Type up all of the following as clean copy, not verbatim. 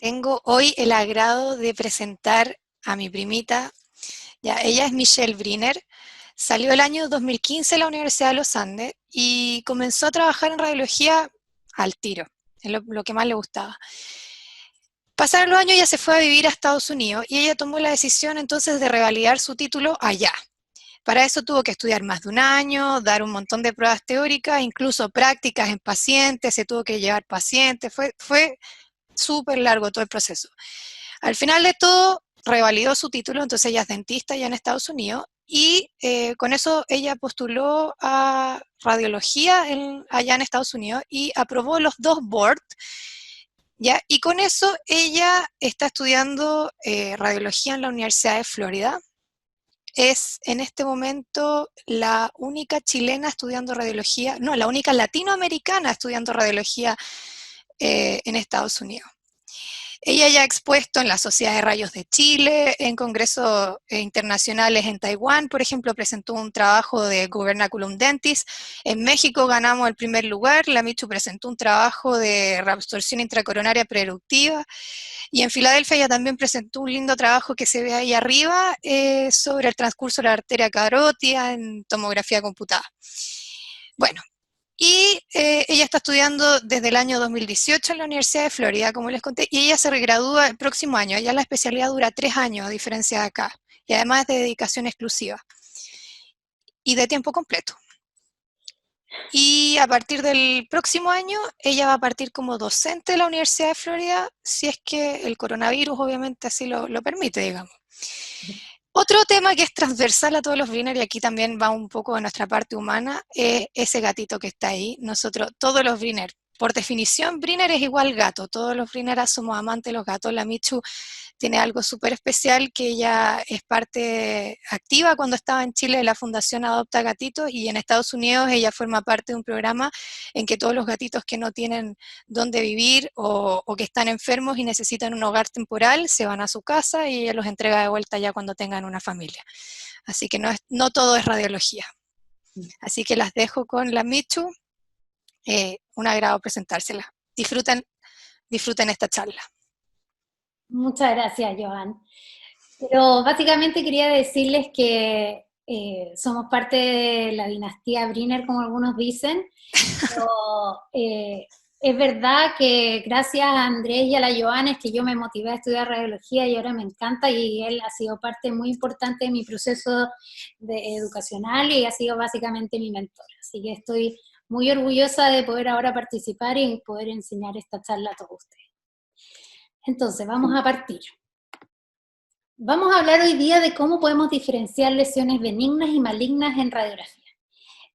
Tengo hoy el agrado de presentar a mi primita. Ya, ella es Michelle Briner. Salió el año 2015 de la Universidad de los Andes y comenzó a trabajar en radiología al tiro, en lo que más le gustaba. Pasaron los años y ella se fue a vivir a Estados Unidos y ella tomó la decisión entonces de revalidar su título allá. Para eso tuvo que estudiar más de un año, dar un montón de pruebas teóricas, incluso prácticas en pacientes, se tuvo que llevar pacientes, fue súper largo todo el proceso. Al final de todo, revalidó su título, entonces ella es dentista ya en Estados Unidos, y con eso ella postuló a radiología allá en Estados Unidos y aprobó los dos boards, ¿ya? Y con eso ella está estudiando radiología en la Universidad de Florida. Es en este momento la única chilena estudiando radiología, no, la única latinoamericana estudiando radiología en Estados Unidos. Ella ya ha expuesto en la Sociedad de Rayos de Chile, en congresos internacionales en Taiwán, por ejemplo, presentó un trabajo de Gubernaculum Dentis. En México ganamos el primer lugar, la Michu presentó un trabajo de reabsorción intracoronaria preeruptiva. Y en Filadelfia ella también presentó un lindo trabajo que se ve ahí arriba sobre el transcurso de la arteria carótida en tomografía computada. Bueno, y ella está estudiando desde el año 2018 en la Universidad de Florida, como les conté, y ella se gradúa el próximo año. Ya la especialidad dura 3 años, a diferencia de acá, y además es de dedicación exclusiva y de tiempo completo. Y a partir del próximo año, ella va a partir como docente de la Universidad de Florida, si es que el coronavirus obviamente así lo permite, digamos. Otro tema que es transversal a todos los Briner, y aquí también va un poco de nuestra parte humana, es ese gatito que está ahí. Nosotros, todos los Briner, por definición, Briner es igual gato. Todos los Brineras somos amantes de los gatos. La Michu tiene algo súper especial, que ella es parte activa cuando estaba en Chile de la Fundación Adopta Gatitos, y en Estados Unidos ella forma parte de un programa en que todos los gatitos que no tienen dónde vivir o que están enfermos y necesitan un hogar temporal se van a su casa y ella los entrega de vuelta ya cuando tengan una familia. Así que no todo es radiología. Así que las dejo con la Michu. Un agrado presentárselas. Disfruten esta charla. Muchas gracias, Joan. Pero básicamente quería decirles que somos parte de la dinastía Briner, como algunos dicen. Pero, es verdad que gracias a Andrés y a la Joan es que yo me motivé a estudiar radiología y ahora me encanta, y él ha sido parte muy importante de mi proceso educacional y ha sido básicamente mi mentor. Así que estoy muy orgullosa de poder ahora participar y poder enseñar esta charla a todos ustedes. Entonces, vamos a partir. Vamos a hablar hoy día de cómo podemos diferenciar lesiones benignas y malignas en radiografía.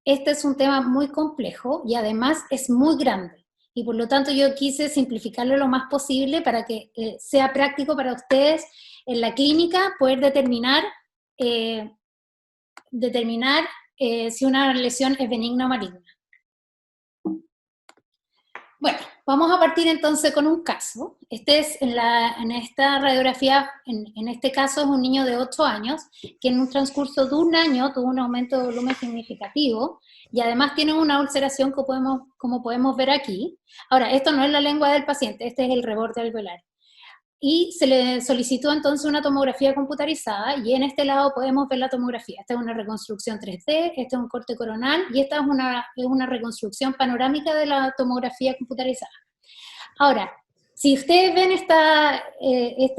Este es un tema muy complejo y además es muy grande, y por lo tanto yo quise simplificarlo lo más posible para que sea práctico para ustedes en la clínica poder determinar si una lesión es benigna o maligna. Bueno, vamos a partir entonces con un caso. Este es en esta radiografía, en este caso es un niño de 8 años, que en un transcurso de un año tuvo un aumento de volumen significativo, y además tiene una ulceración como podemos ver aquí. Ahora, esto no es la lengua del paciente, este es el reborde alveolar. Y se le solicitó entonces una tomografía computarizada, y en este lado podemos ver la tomografía. Esta es una reconstrucción 3D, este es un corte coronal, y esta es una reconstrucción panorámica de la tomografía computarizada. Ahora, si ustedes ven esta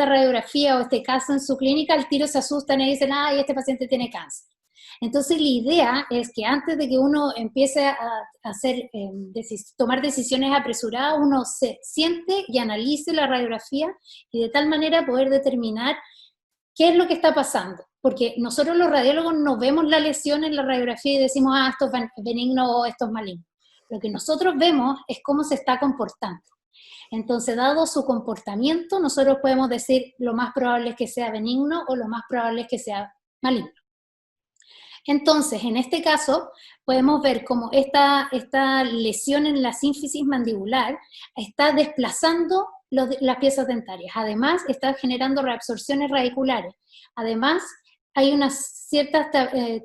radiografía o este caso en su clínica, al tiro se asustan y dicen, ¡ay, este paciente tiene cáncer! Entonces la idea es que antes de que uno empiece a tomar decisiones apresuradas, uno se siente y analice la radiografía, y de tal manera poder determinar qué es lo que está pasando. Porque nosotros los radiólogos no vemos la lesión en la radiografía y decimos, esto es benigno o esto es maligno. Lo que nosotros vemos es cómo se está comportando. Entonces, dado su comportamiento, nosotros podemos decir lo más probable es que sea benigno o lo más probable es que sea maligno. Entonces, en este caso, podemos ver cómo esta lesión en la sínfisis mandibular está desplazando las piezas dentarias. Además, está generando reabsorciones radiculares. Además, hay unas ciertas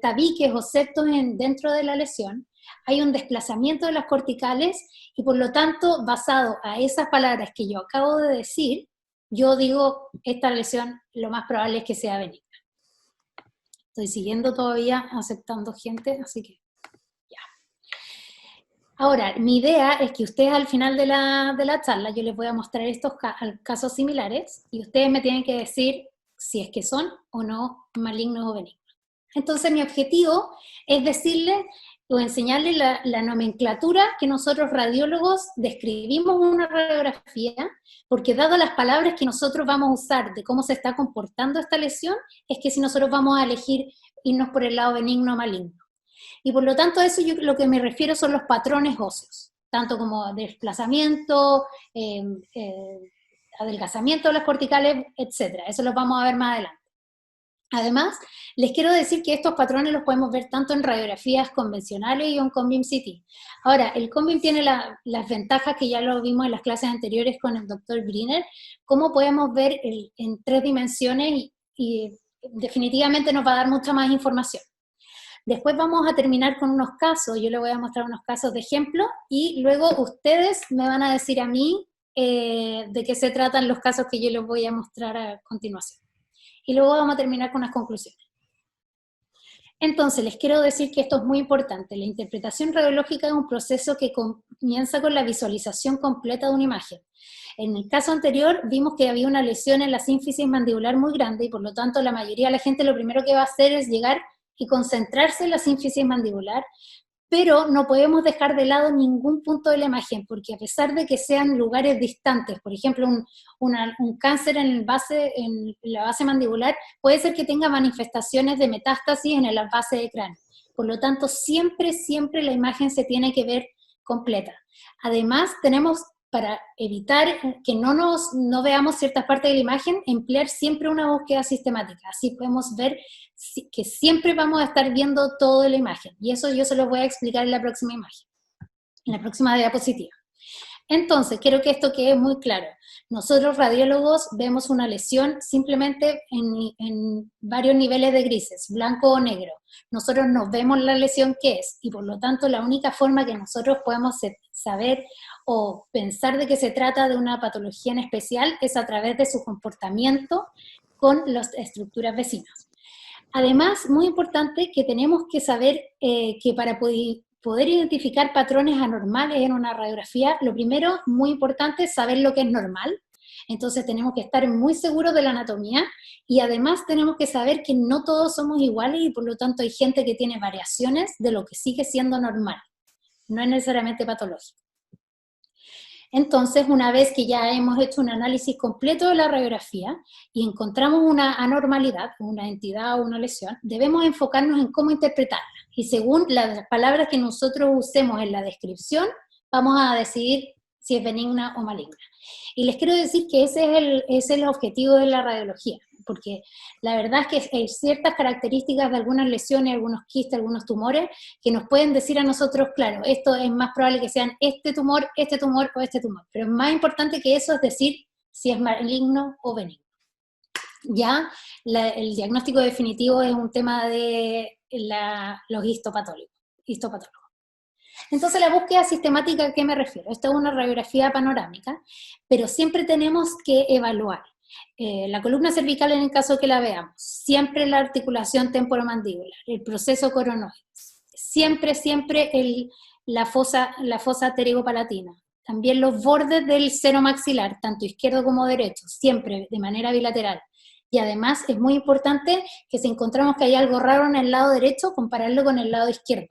tabiques o septos dentro de la lesión. Hay un desplazamiento de las corticales, y por lo tanto, basado a esas palabras que yo acabo de decir, yo digo, esta lesión lo más probable es que sea benigna. Estoy siguiendo todavía, aceptando gente, así que ya. Ahora, mi idea es que ustedes al final de la charla, yo les voy a mostrar estos casos similares, y ustedes me tienen que decir si es que son o no malignos o benignos. Entonces mi objetivo es decirles o enseñarles la nomenclatura que nosotros radiólogos describimos en una radiografía, porque dado las palabras que nosotros vamos a usar de cómo se está comportando esta lesión, es que si nosotros vamos a elegir irnos por el lado benigno o maligno. Y por lo tanto, eso yo lo que me refiero son los patrones óseos, tanto como desplazamiento, adelgazamiento de las corticales, etc. Eso lo vamos a ver más adelante. Además, les quiero decir que estos patrones los podemos ver tanto en radiografías convencionales y en COMBIM CT. Ahora, el COMBIM tiene las ventajas que ya lo vimos en las clases anteriores con el doctor Briner, cómo podemos ver en 3 dimensiones y definitivamente nos va a dar mucha más información. Después vamos a terminar con unos casos, yo les voy a mostrar unos casos de ejemplo, y luego ustedes me van a decir a mí de qué se tratan los casos que yo les voy a mostrar a continuación. Y luego vamos a terminar con las conclusiones. Entonces, les quiero decir que esto es muy importante. La interpretación radiológica es un proceso que comienza con la visualización completa de una imagen. En el caso anterior, vimos que había una lesión en la sínfisis mandibular muy grande, y por lo tanto la mayoría de la gente lo primero que va a hacer es llegar y concentrarse en la sínfisis mandibular, pero no podemos dejar de lado ningún punto de la imagen, porque a pesar de que sean lugares distantes, por ejemplo, un cáncer en la base mandibular, puede ser que tenga manifestaciones de metástasis en la base de cráneo. Por lo tanto, siempre la imagen se tiene que ver completa. Además, tenemos, para evitar que no veamos ciertas partes de la imagen, emplear siempre una búsqueda sistemática. Así podemos ver que siempre vamos a estar viendo toda la imagen. Y eso yo se lo voy a explicar en la próxima imagen, en la próxima diapositiva. Entonces, quiero que esto quede muy claro. Nosotros radiólogos vemos una lesión simplemente en varios niveles de grises, blanco o negro. Nosotros no vemos la lesión que es, y por lo tanto la única forma que nosotros podemos saber o pensar de que se trata de una patología en especial es a través de su comportamiento con las estructuras vecinas. Además, muy importante que tenemos que saber que para poder identificar patrones anormales en una radiografía, lo primero, muy importante, es saber lo que es normal. Entonces tenemos que estar muy seguros de la anatomía, y además tenemos que saber que no todos somos iguales, y por lo tanto hay gente que tiene variaciones de lo que sigue siendo normal. No es necesariamente patológico. Entonces, una vez que ya hemos hecho un análisis completo de la radiografía y encontramos una anormalidad, una entidad o una lesión, debemos enfocarnos en cómo interpretarla. Y según las palabras que nosotros usemos en la descripción, vamos a decidir si es benigna o maligna. Y les quiero decir que ese es el objetivo de la radiología, porque la verdad es que hay ciertas características de algunas lesiones, algunos quistes, algunos tumores, que nos pueden decir a nosotros, claro, esto es más probable que sean este tumor o este tumor, pero es más importante que eso es decir si es maligno o benigno. Ya el diagnóstico definitivo es un tema de los histopatólogos. Entonces, la búsqueda sistemática, ¿a qué me refiero? Esta es una radiografía panorámica, pero siempre tenemos que evaluar la columna cervical en el caso que la veamos, siempre la articulación temporomandibular, el proceso coronoide, siempre la fosa pterigopalatina, también los bordes del seno maxilar, tanto izquierdo como derecho, siempre de manera bilateral. Y además es muy importante que si encontramos que hay algo raro en el lado derecho, compararlo con el lado izquierdo.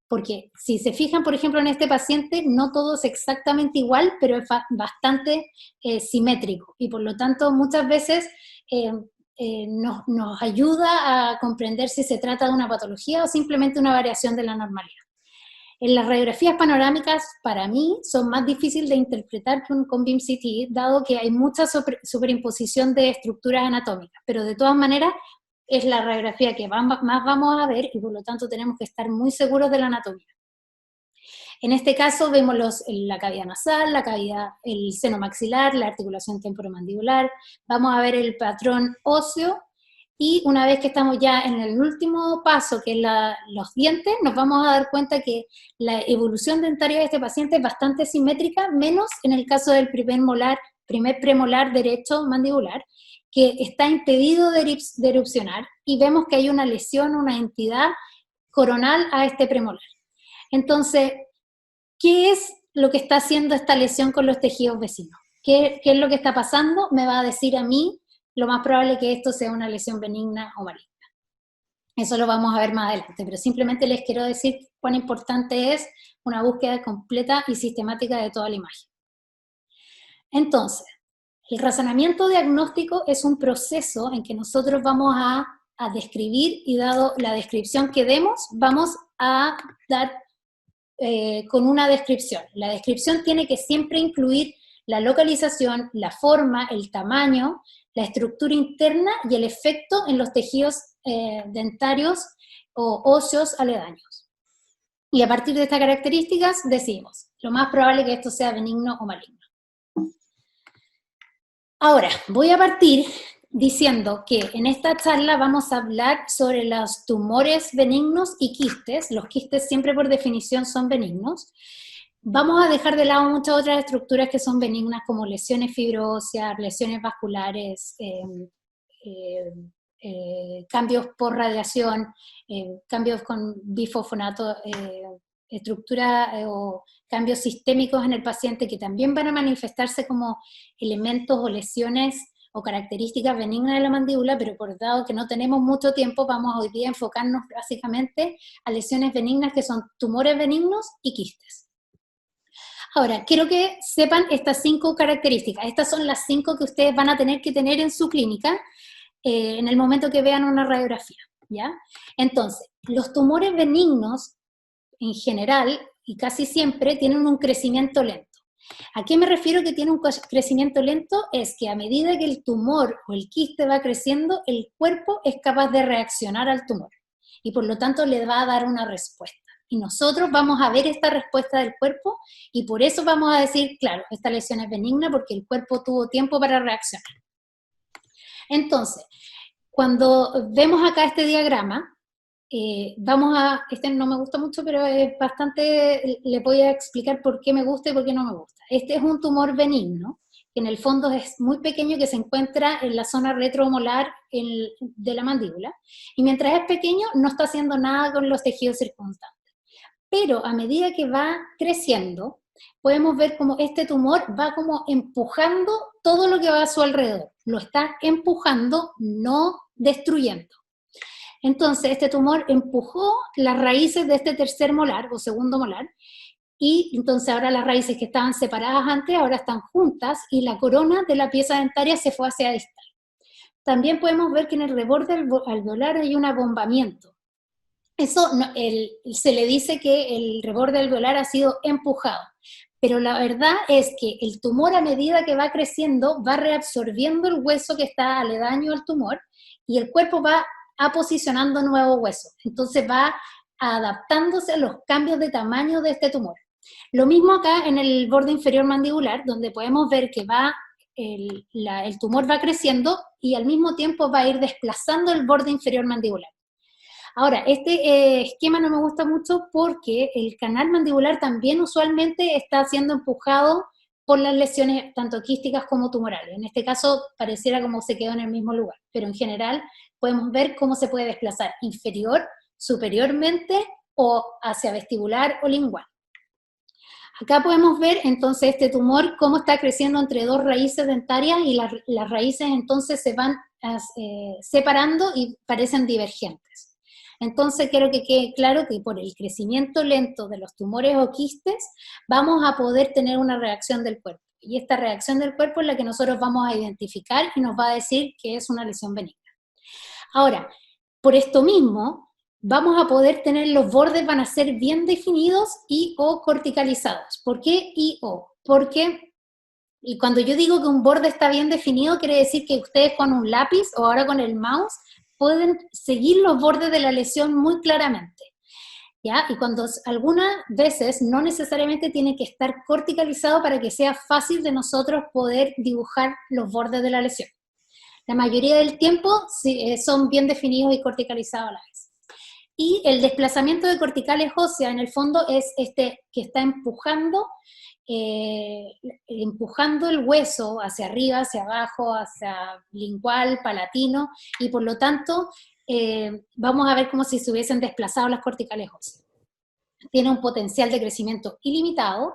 Porque si se fijan, por ejemplo, en este paciente, no todo es exactamente igual, pero es bastante simétrico. Y por lo tanto, muchas veces nos ayuda a comprender si se trata de una patología o simplemente una variación de la normalidad. En las radiografías panorámicas, para mí, son más difíciles de interpretar que un COMBIM CT, dado que hay mucha superimposición de estructuras anatómicas. Pero de todas maneras, es la radiografía que más vamos a ver, y por lo tanto tenemos que estar muy seguros de la anatomía. En este caso vemos la cavidad nasal, el seno maxilar, la articulación temporomandibular, vamos a ver el patrón óseo, y una vez que estamos ya en el último paso, que es los dientes, nos vamos a dar cuenta que la evolución dentaria de este paciente es bastante simétrica, menos en el caso del primer molar primer premolar derecho mandibular, que está impedido de erupcionar, y vemos que hay una lesión, una entidad coronal a este premolar. Entonces, ¿qué es lo que está haciendo esta lesión con los tejidos vecinos? ¿Qué es lo que está pasando? Me va a decir a mí, lo más probable que esto sea una lesión benigna o maligna. Eso lo vamos a ver más adelante, pero simplemente les quiero decir cuán importante es una búsqueda completa y sistemática de toda la imagen. Entonces, el razonamiento diagnóstico es un proceso en que nosotros vamos a describir, y dado la descripción que demos, vamos a dar con una descripción. La descripción tiene que siempre incluir la localización, la forma, el tamaño, la estructura interna y el efecto en los tejidos dentarios o óseos aledaños. Y a partir de estas características decimos, lo más probable es que esto sea benigno o maligno. Ahora, voy a partir diciendo que en esta charla vamos a hablar sobre los tumores benignos y quistes. Los quistes siempre por definición son benignos. Vamos a dejar de lado muchas otras estructuras que son benignas, como lesiones fibróseas, lesiones vasculares, cambios por radiación, cambios con bifosfonato, estructura o cambios sistémicos en el paciente que también van a manifestarse como elementos o lesiones o características benignas de la mandíbula, pero por dado que no tenemos mucho tiempo, vamos hoy día a enfocarnos básicamente a lesiones benignas que son tumores benignos y quistes. Ahora, quiero que sepan estas 5 características. Estas son las 5 que ustedes van a tener que tener en su clínica en el momento que vean una radiografía, ¿ya? Entonces, los tumores benignos, en general, y casi siempre, tienen un crecimiento lento. ¿A qué me refiero que tiene un crecimiento lento? Es que a medida que el tumor o el quiste va creciendo, el cuerpo es capaz de reaccionar al tumor, y por lo tanto le va a dar una respuesta. Y nosotros vamos a ver esta respuesta del cuerpo, y por eso vamos a decir, claro, esta lesión es benigna porque el cuerpo tuvo tiempo para reaccionar. Entonces, cuando vemos acá este diagrama, este no me gusta mucho, pero es bastante, le voy a explicar por qué me gusta y por qué no me gusta. Este es un tumor benigno, que en el fondo es muy pequeño, que se encuentra en la zona retromolar de la mandíbula, y mientras es pequeño no está haciendo nada con los tejidos circundantes. Pero a medida que va creciendo, podemos ver cómo este tumor va como empujando todo lo que va a su alrededor. Lo está empujando, no destruyendo. Entonces, este tumor empujó las raíces de este tercer molar o segundo molar, y entonces ahora las raíces que estaban separadas antes ahora están juntas, y la corona de la pieza dentaria se fue hacia distal. También podemos ver que en el reborde alveolar hay un abombamiento. Eso se le dice que el reborde alveolar ha sido empujado, pero la verdad es que el tumor, a medida que va creciendo, va reabsorbiendo el hueso que está aledaño al tumor, y el cuerpo va posicionando nuevos huesos. Entonces va adaptándose a los cambios de tamaño de este tumor. Lo mismo acá en el borde inferior mandibular, donde podemos ver que el tumor va creciendo y al mismo tiempo va a ir desplazando el borde inferior mandibular. Ahora, este esquema no me gusta mucho porque el canal mandibular también usualmente está siendo empujado por las lesiones tanto quísticas como tumorales. En este caso pareciera como se quedó en el mismo lugar, pero en general podemos ver cómo se puede desplazar inferior, superiormente o hacia vestibular o lingual. Acá podemos ver entonces este tumor cómo está creciendo entre 2 raíces dentarias, y las raíces entonces se van separando y parecen divergentes. Entonces quiero que quede claro que por el crecimiento lento de los tumores o quistes vamos a poder tener una reacción del cuerpo, y esta reacción del cuerpo es la que nosotros vamos a identificar y nos va a decir que es una lesión benigna. Ahora, por esto mismo, vamos a poder tener, los bordes van a ser bien definidos y o corticalizados. ¿Por qué y o? Porque, y cuando yo digo que un borde está bien definido, quiere decir que ustedes con un lápiz o ahora con el mouse pueden seguir los bordes de la lesión muy claramente, ¿ya? Y cuando algunas veces no necesariamente tiene que estar corticalizado para que sea fácil de nosotros poder dibujar los bordes de la lesión. La mayoría del tiempo son bien definidos y corticalizados a la vez. Y el desplazamiento de corticales óseas, en el fondo, es este que está empujando el hueso hacia arriba, hacia abajo, hacia lingual, palatino, y por lo tanto vamos a ver como si se hubiesen desplazado las corticales óseas. Tiene un potencial de crecimiento ilimitado,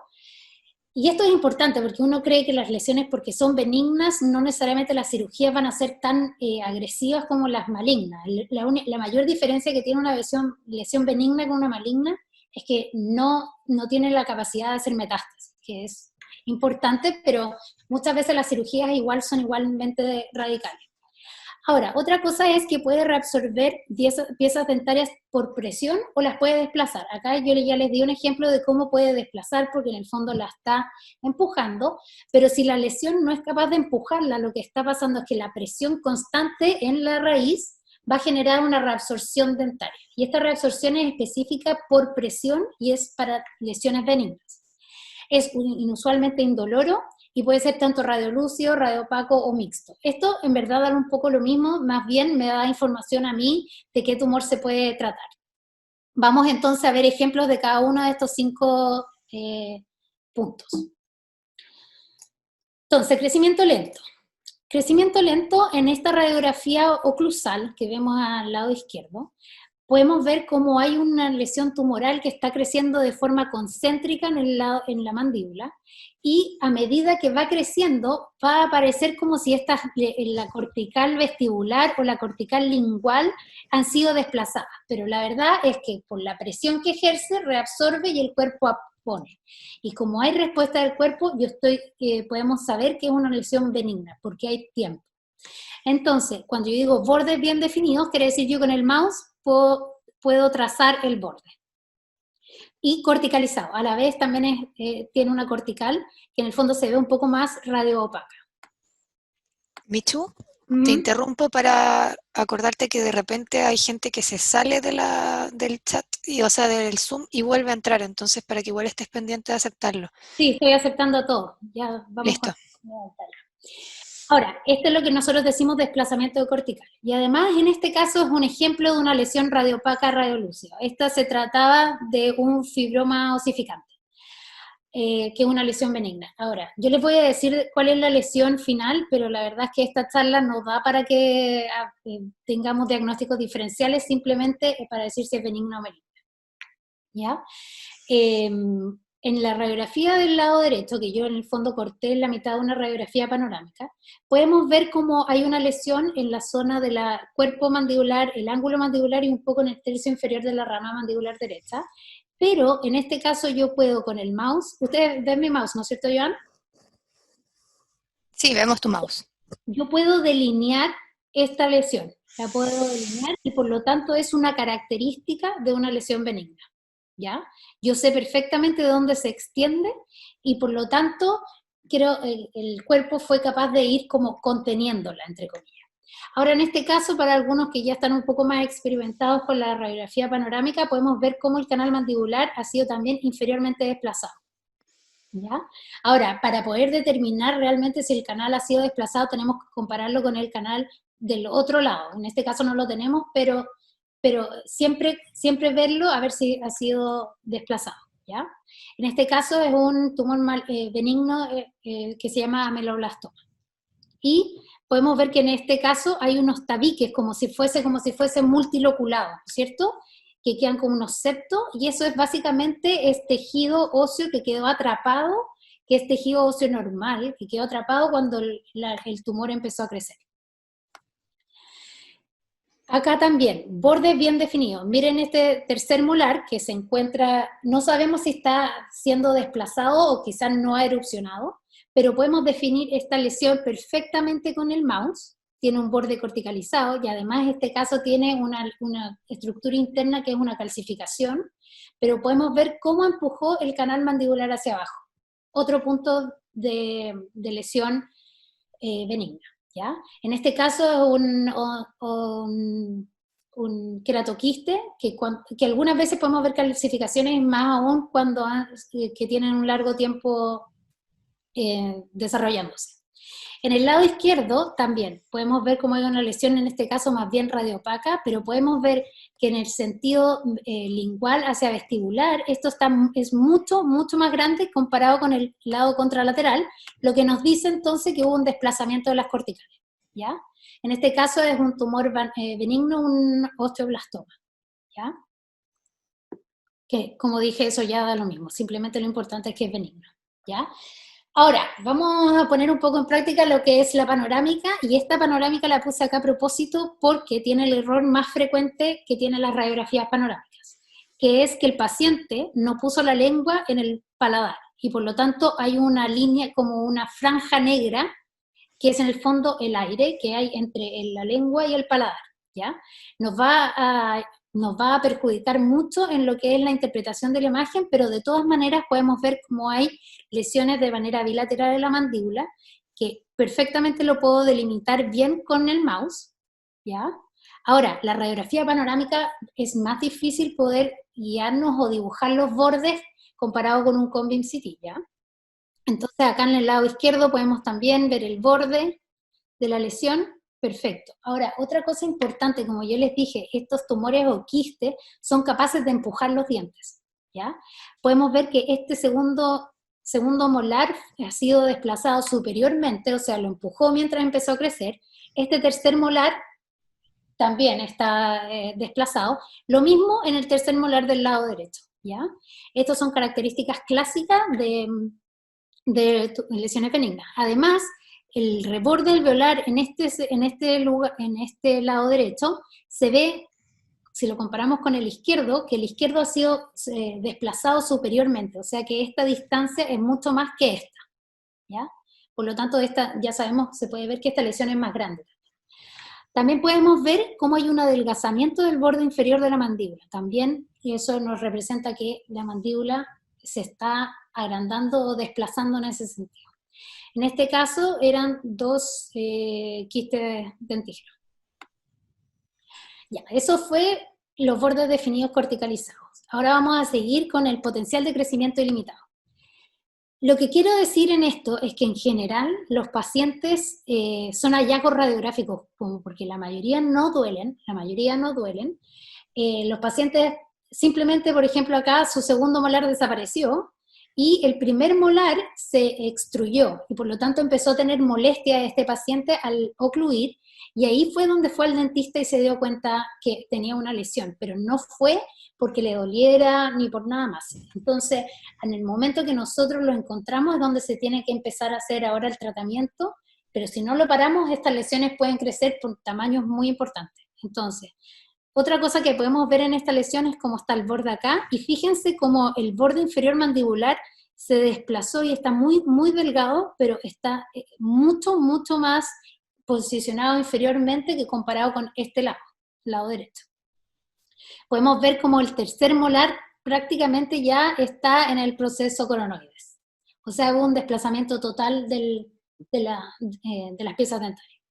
y esto es importante porque uno cree que las lesiones, porque son benignas, no necesariamente las cirugías van a ser tan agresivas como las malignas. La mayor diferencia que tiene una lesión benigna con una maligna es que no tiene la capacidad de hacer metástasis, que es importante, pero muchas veces las cirugías son igualmente radicales. Ahora, otra cosa es que puede reabsorber piezas dentarias por presión o las puede desplazar. Acá yo ya les di un ejemplo de cómo puede desplazar, porque en el fondo la está empujando, pero si la lesión no es capaz de empujarla, lo que está pasando es que la presión constante en la raíz va a generar una reabsorción dentaria. Y esta reabsorción es específica por presión y es para lesiones benignas. Es inusualmente indoloro, y puede ser tanto radiolúcido, radiopaco o mixto. Esto en verdad da un poco lo mismo, más bien me da información a mí de qué tumor se puede tratar. Vamos entonces a ver ejemplos de cada uno de estos 5 puntos. Entonces, crecimiento lento. Crecimiento lento en esta radiografía oclusal que vemos al lado izquierdo, podemos ver cómo hay una lesión tumoral que está creciendo de forma concéntrica en la mandíbula, y a medida que va creciendo va a aparecer como si la cortical vestibular o la cortical lingual han sido desplazadas, pero la verdad es que por la presión que ejerce reabsorbe y el cuerpo pone. Y como hay respuesta del cuerpo, podemos saber que es una lesión benigna, porque hay tiempo. Entonces, cuando yo digo bordes bien definidos, quiere decir yo con el mouse puedo trazar el borde. Y corticalizado, a la vez también tiene una cortical que en el fondo se ve un poco más radioopaca. Michu, te interrumpo para acordarte que de repente hay gente que se sale del chat, o sea, del Zoom, y vuelve a entrar, entonces para que igual estés pendiente de aceptarlo. Sí, estoy aceptando a todos. Ya vamos. Listo. Ahora, esto es lo que nosotros decimos desplazamiento de cortical. Y además, en este caso, es un ejemplo de una lesión radiopaca radiolúcida. Esta se trataba de un fibroma osificante, que es una lesión benigna. Ahora, yo les voy a decir cuál es la lesión final, pero la verdad es que esta charla nos da para que tengamos diagnósticos diferenciales, simplemente para decir si es benigna o maligna. ¿Ya? En la radiografía del lado derecho, que yo en el fondo corté en la mitad de una radiografía panorámica, podemos ver cómo hay una lesión en la zona del cuerpo mandibular, el ángulo mandibular y un poco en el tercio inferior de la rama mandibular derecha, pero en este caso yo puedo con el mouse, ustedes ven mi mouse, ¿no es cierto, Joan? Sí, vemos tu mouse. Yo puedo delinear esta lesión, la puedo delinear y por lo tanto es una característica de una lesión benigna. ¿Ya? Yo sé perfectamente de dónde se extiende y por lo tanto el cuerpo fue capaz de ir como conteniéndola, entre comillas. Ahora, en este caso, para algunos que ya están un poco más experimentados con la radiografía panorámica, podemos ver cómo el canal mandibular ha sido también inferiormente desplazado. ¿Ya? Ahora, para poder determinar realmente si el canal ha sido desplazado, tenemos que compararlo con el canal del otro lado. En este caso no lo tenemos, pero siempre verlo a ver si ha sido desplazado, ¿ya? En este caso es un tumor benigno que se llama ameloblastoma. Y podemos ver que en este caso hay unos tabiques como si fuese multiloculado, ¿cierto? Que quedan como unos septos, y eso es básicamente tejido óseo que quedó atrapado, que es tejido óseo normal, que quedó atrapado cuando el tumor empezó a crecer. Acá también, bordes bien definidos. Miren este tercer molar que se encuentra, no sabemos si está siendo desplazado o quizás no ha erupcionado, pero podemos definir esta lesión perfectamente con el mouse. Tiene un borde corticalizado y además en este caso tiene una estructura interna que es una calcificación, pero podemos ver cómo empujó el canal mandibular hacia abajo. Otro punto de lesión benigna. ¿Ya? En este caso es un queratoquiste, que algunas veces podemos ver calcificaciones, más aún que tienen un largo tiempo desarrollándose. En el lado izquierdo también podemos ver cómo hay una lesión, en este caso más bien radiopaca, pero podemos ver que en el sentido lingual hacia vestibular, esto es mucho, mucho más grande comparado con el lado contralateral, lo que nos dice entonces que hubo un desplazamiento de las corticales, ¿ya? En este caso es un tumor benigno, un osteoblastoma, ¿ya? Que, como dije, eso ya da lo mismo, simplemente lo importante es que es benigno, ¿ya? Ahora, vamos a poner un poco en práctica lo que es la panorámica, y esta panorámica la puse acá a propósito porque tiene el error más frecuente que tienen las radiografías panorámicas, que es que el paciente no puso la lengua en el paladar, y por lo tanto hay una línea, como una franja negra, que es en el fondo el aire que hay entre la lengua y el paladar, ¿ya? Nos va a perjudicar mucho en lo que es la interpretación de la imagen, pero de todas maneras podemos ver cómo hay lesiones de manera bilateral de la mandíbula, que perfectamente lo puedo delimitar bien con el mouse, ¿ya? Ahora, la radiografía panorámica es más difícil poder guiarnos o dibujar los bordes comparado con un Cone Beam CT, ¿ya? Entonces acá en el lado izquierdo podemos también ver el borde de la lesión, perfecto. Ahora, otra cosa importante, como yo les dije, estos tumores o quistes son capaces de empujar los dientes, ¿ya? Podemos ver que este segundo molar ha sido desplazado superiormente, o sea, lo empujó mientras empezó a crecer. Este tercer molar también está desplazado. Lo mismo en el tercer molar del lado derecho, ¿ya? Estas son características clásicas de lesiones benignas. Además, el reborde alveolar en este lado derecho se ve, si lo comparamos con el izquierdo, que el izquierdo ha sido desplazado superiormente, o sea que esta distancia es mucho más que esta, ¿ya? Por lo tanto, ya sabemos, se puede ver que esta lesión es más grande. También podemos ver cómo hay un adelgazamiento del borde inferior de la mandíbula. También eso nos representa que la mandíbula se está agrandando o desplazando en ese sentido. En este caso eran dos quistes dentígenos. Ya, eso fue los bordes definidos corticalizados. Ahora vamos a seguir con el potencial de crecimiento ilimitado. Lo que quiero decir en esto es que en general los pacientes son hallazgos radiográficos, porque la mayoría no duelen, los pacientes simplemente, por ejemplo, acá su segundo molar desapareció y el primer molar se extruyó y por lo tanto empezó a tener molestia este paciente al ocluir, y ahí fue donde fue al dentista y se dio cuenta que tenía una lesión, pero no fue porque le doliera ni por nada más. Entonces, en el momento que nosotros lo encontramos es donde se tiene que empezar a hacer ahora el tratamiento, pero si no lo paramos, estas lesiones pueden crecer por tamaños muy importantes. Entonces, otra cosa que podemos ver en esta lesión es cómo está el borde acá, y fíjense cómo el borde inferior mandibular se desplazó y está muy, muy delgado, pero está mucho, mucho más posicionado inferiormente que comparado con este lado derecho. Podemos ver cómo el tercer molar prácticamente ya está en el proceso coronoides. O sea, hubo un desplazamiento total de las piezas dentarias.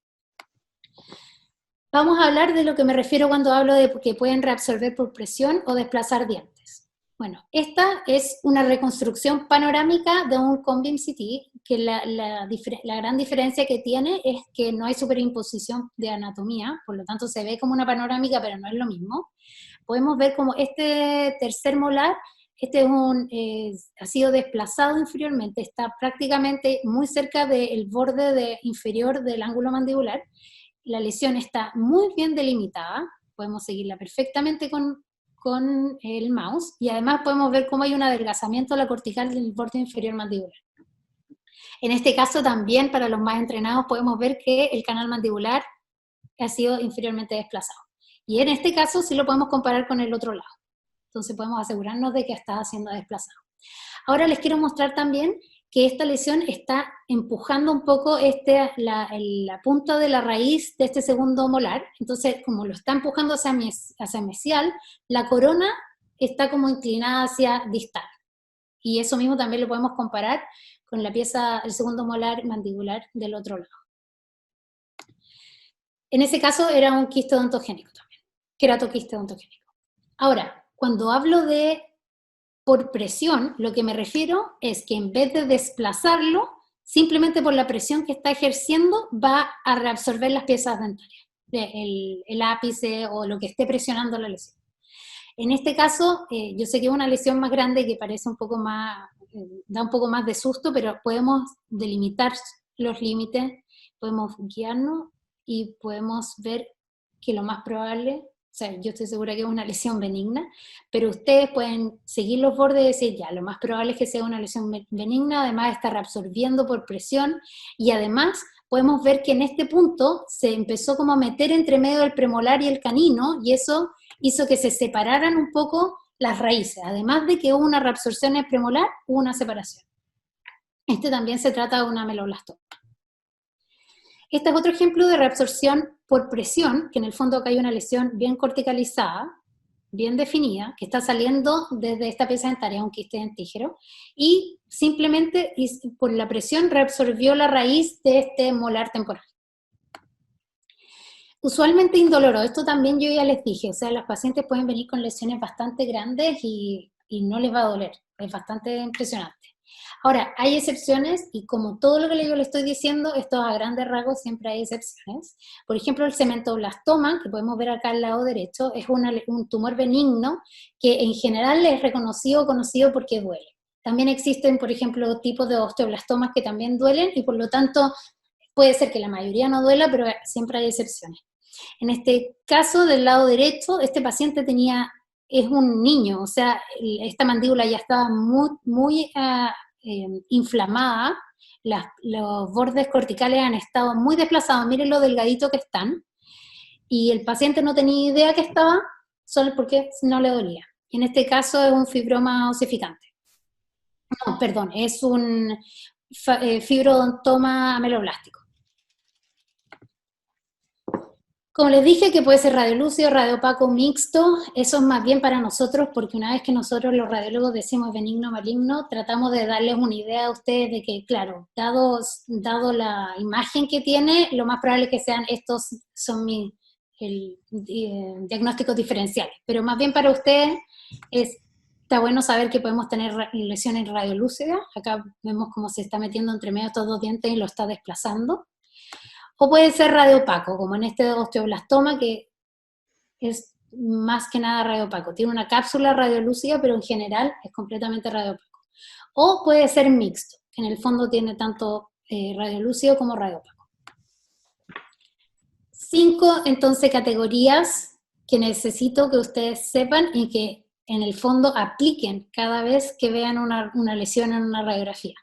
Vamos a hablar de lo que me refiero cuando hablo de que pueden reabsorber por presión o desplazar dientes. Bueno, esta es una reconstrucción panorámica de un Cone Beam CT, que la gran diferencia que tiene es que no hay superimposición de anatomía, por lo tanto se ve como una panorámica, pero no es lo mismo. Podemos ver como este tercer molar, ha sido desplazado inferiormente, está prácticamente muy cerca del borde inferior del ángulo mandibular. La lesión está muy bien delimitada, podemos seguirla perfectamente con el mouse, y además podemos ver cómo hay un adelgazamiento de la cortical del borde inferior mandibular. En este caso también, para los más entrenados, podemos ver que el canal mandibular ha sido inferiormente desplazado. Y en este caso sí lo podemos comparar con el otro lado. Entonces podemos asegurarnos de que está siendo desplazado. Ahora les quiero mostrar también que esta lesión está empujando un poco la punta de la raíz de este segundo molar. Entonces, como lo está empujando hacia mesial, la corona está como inclinada hacia distal. Y eso mismo también lo podemos comparar con el segundo molar mandibular del otro lado. En ese caso era un quiste odontogénico también, queratoquiste odontogénico. Ahora, cuando hablo de por presión, lo que me refiero es que en vez de desplazarlo, simplemente por la presión que está ejerciendo, va a reabsorber las piezas dentarias, el ápice o lo que esté presionando la lesión. En este caso, yo sé que es una lesión más grande que parece un poco más, da un poco más de susto, pero podemos delimitar los límites, podemos guiarnos y podemos ver que lo más probable, o sea, yo estoy segura que es una lesión benigna, pero ustedes pueden seguir los bordes y decir, ya, lo más probable es que sea una lesión benigna, además está reabsorbiendo por presión, y además podemos ver que en este punto se empezó como a meter entre medio del premolar y el canino, y eso hizo que se separaran un poco las raíces, además de que hubo una reabsorción en el premolar, hubo una separación. Este también se trata de una ameloblastoma. Este es otro ejemplo de reabsorción por presión, que en el fondo acá hay una lesión bien corticalizada, bien definida, que está saliendo desde esta pieza dentaria, un quiste dentígero, y simplemente por la presión reabsorbió la raíz de este molar temporal. Usualmente indoloro, esto también yo ya les dije, o sea, los pacientes pueden venir con lesiones bastante grandes y no les va a doler, es bastante impresionante. Ahora, hay excepciones, y como todo lo que yo le estoy diciendo, esto a grandes rasgos siempre hay excepciones. Por ejemplo, el cementoblastoma, que podemos ver acá al lado derecho, es un tumor benigno que en general es reconocido o conocido porque duele. También existen, por ejemplo, tipos de osteoblastomas que también duelen, y por lo tanto puede ser que la mayoría no duela, pero siempre hay excepciones. En este caso, del lado derecho, este paciente es un niño, o sea, esta mandíbula ya estaba muy inflamada, los bordes corticales han estado muy desplazados, miren lo delgadito que están, y el paciente no tenía idea que estaba, solo porque no le dolía. En este caso es un fibroma osificante. No, perdón, es un fibrodontoma ameloblástico. Como les dije, que puede ser radiolúcido, radiopaco, mixto, eso es más bien para nosotros, porque una vez que nosotros los radiólogos decimos benigno, maligno, tratamos de darles una idea a ustedes de que, claro, dado la imagen que tiene, lo más probable es que sean estos son diagnósticos diferenciales, pero más bien para ustedes está bueno saber que podemos tener lesiones radiolúcidas, acá vemos cómo se está metiendo entre medio estos dos dientes y lo está desplazando. O puede ser radiopaco, como en este osteoblastoma, que es más que nada radiopaco. Tiene una cápsula radiolúcida, pero en general es completamente radiopaco. O puede ser mixto, que en el fondo tiene tanto radiolúcido como radiopaco. 5, entonces, categorías que necesito que ustedes sepan y que en el fondo apliquen cada vez que vean una lesión en una radiografía.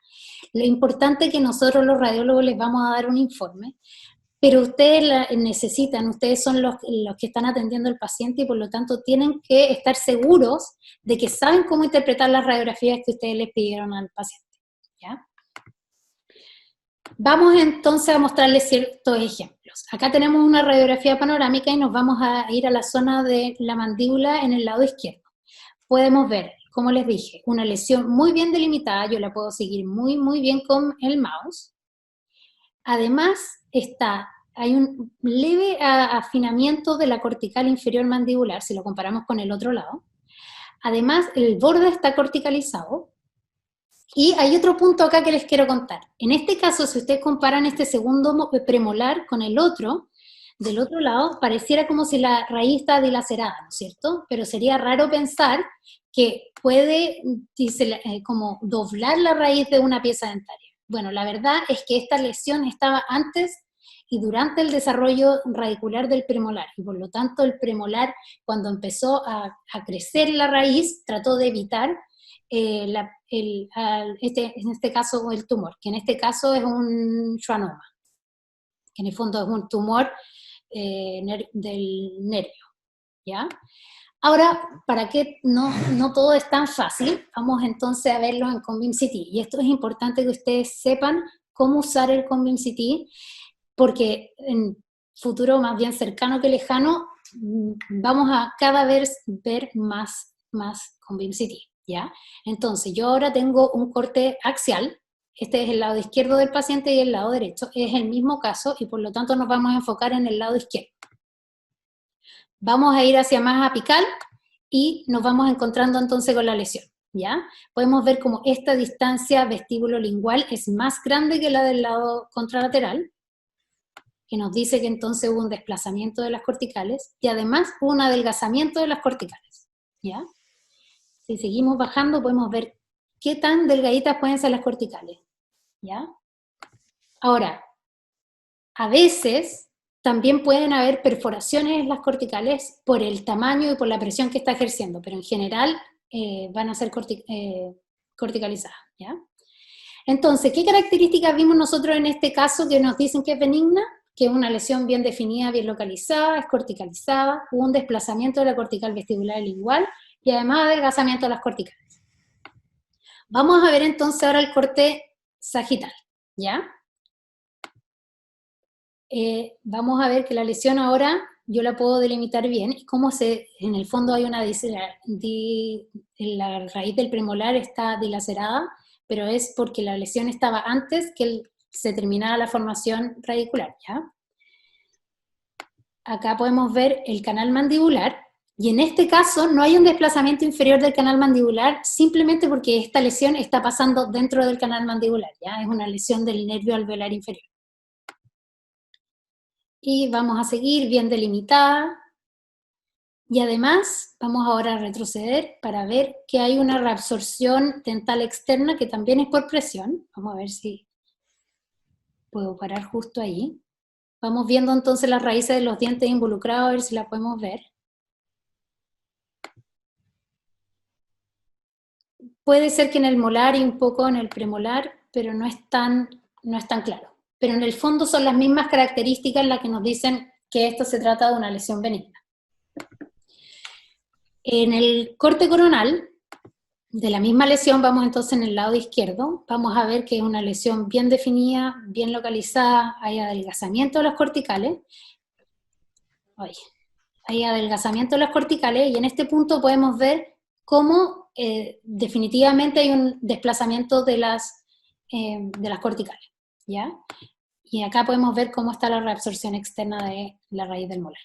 Lo importante es que nosotros los radiólogos les vamos a dar un informe, pero ustedes necesitan, ustedes son los que están atendiendo al paciente y por lo tanto tienen que estar seguros de que saben cómo interpretar las radiografías que ustedes les pidieron al paciente, ¿ya? Vamos entonces a mostrarles ciertos ejemplos. Acá tenemos una radiografía panorámica y nos vamos a ir a la zona de la mandíbula en el lado izquierdo. Podemos ver, como les dije, una lesión muy bien delimitada, yo la puedo seguir muy bien con el mouse. Además, hay un leve afinamiento de la cortical inferior mandibular, si lo comparamos con el otro lado. Además, el borde está corticalizado. Y hay otro punto acá que les quiero contar. En este caso, si ustedes comparan este segundo premolar con el otro, del otro lado, pareciera como si la raíz está dilacerada, ¿no es cierto? Pero sería raro pensar que puede como doblar la raíz de una pieza dentaria. Bueno, la verdad es que esta lesión estaba antes y durante el desarrollo radicular del premolar, y por lo tanto el premolar, cuando empezó a crecer la raíz, trató de evitar en este caso el tumor, que en este caso es un schwannoma, que en el fondo es un tumor del nervio, ¿ya? Ahora, para que no todo es tan fácil, vamos entonces a verlo en ConvimCT, y esto es importante que ustedes sepan cómo usar el ConvimCT, porque en futuro más bien cercano que lejano, vamos a cada vez ver más ConvimCT, ¿ya? Entonces, yo ahora tengo un corte axial, este es el lado izquierdo del paciente y el lado derecho, es el mismo caso y por lo tanto nos vamos a enfocar en el lado izquierdo. Vamos a ir hacia más apical y nos vamos encontrando entonces con la lesión. ¿ya? Podemos ver como esta distancia vestíbulo-lingual es más grande que la del lado contralateral, que nos dice que entonces hubo un desplazamiento de las corticales, y además hubo un adelgazamiento de las corticales, ¿ya? Si seguimos bajando podemos ver qué tan delgaditas pueden ser las corticales, ¿ya? Ahora, a veces también pueden haber perforaciones en las corticales por el tamaño y por la presión que está ejerciendo, pero en general van a ser corticalizadas, ¿ya? Entonces, ¿qué características vimos nosotros en este caso que nos dicen que es benigna? Que es una lesión bien definida, bien localizada, es corticalizada, hubo un desplazamiento de la cortical vestibular lingual y además adelgazamiento de las corticales. Vamos a ver entonces ahora el corte sagital, ¿ya? Vamos a ver que la lesión ahora yo la puedo delimitar bien, y cómo en el fondo hay una la raíz del premolar está dilacerada, pero es porque la lesión estaba antes que se terminara la formación radicular, ¿ya? Acá podemos ver el canal mandibular, y en este caso no hay un desplazamiento inferior del canal mandibular, simplemente porque esta lesión está pasando dentro del canal mandibular, ¿ya? Es una lesión del nervio alveolar inferior. Y vamos a seguir bien delimitada, y además vamos ahora a retroceder para ver que hay una reabsorción dental externa que también es por presión. Vamos a ver si puedo parar justo ahí. Vamos viendo entonces las raíces de los dientes involucrados, a ver si la podemos ver. Puede ser que en el molar y un poco en el premolar, pero no es tan claro. Pero en el fondo son las mismas características las que nos dicen que esto se trata de una lesión benigna. En el corte coronal, de la misma lesión, vamos entonces en el lado izquierdo, vamos a ver que es una lesión bien definida, bien localizada, hay adelgazamiento de las corticales, hay adelgazamiento de las corticales, y en este punto podemos ver cómo definitivamente hay un desplazamiento de las corticales, ¿ya? Y acá podemos ver cómo está la reabsorción externa de la raíz del molar.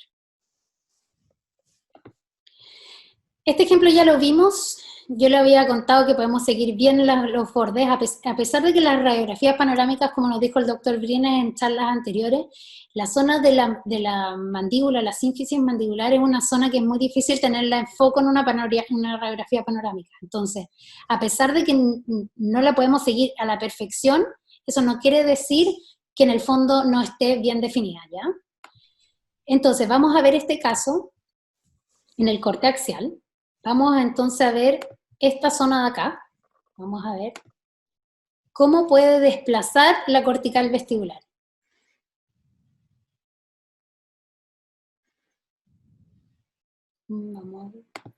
Este ejemplo ya lo vimos, yo le había contado que podemos seguir bien los bordes, a pesar de que las radiografías panorámicas, como nos dijo el doctor Brines en charlas anteriores, la zona de la mandíbula, la sínfisis mandibular, es una zona que es muy difícil tenerla en foco en una radiografía panorámica. Entonces, a pesar de que no la podemos seguir a la perfección, eso no quiere decir que en el fondo no esté bien definida, ¿ya? Entonces, vamos a ver este caso en el corte axial. Vamos entonces a ver esta zona de acá. Vamos a ver cómo puede desplazar la cortical vestibular.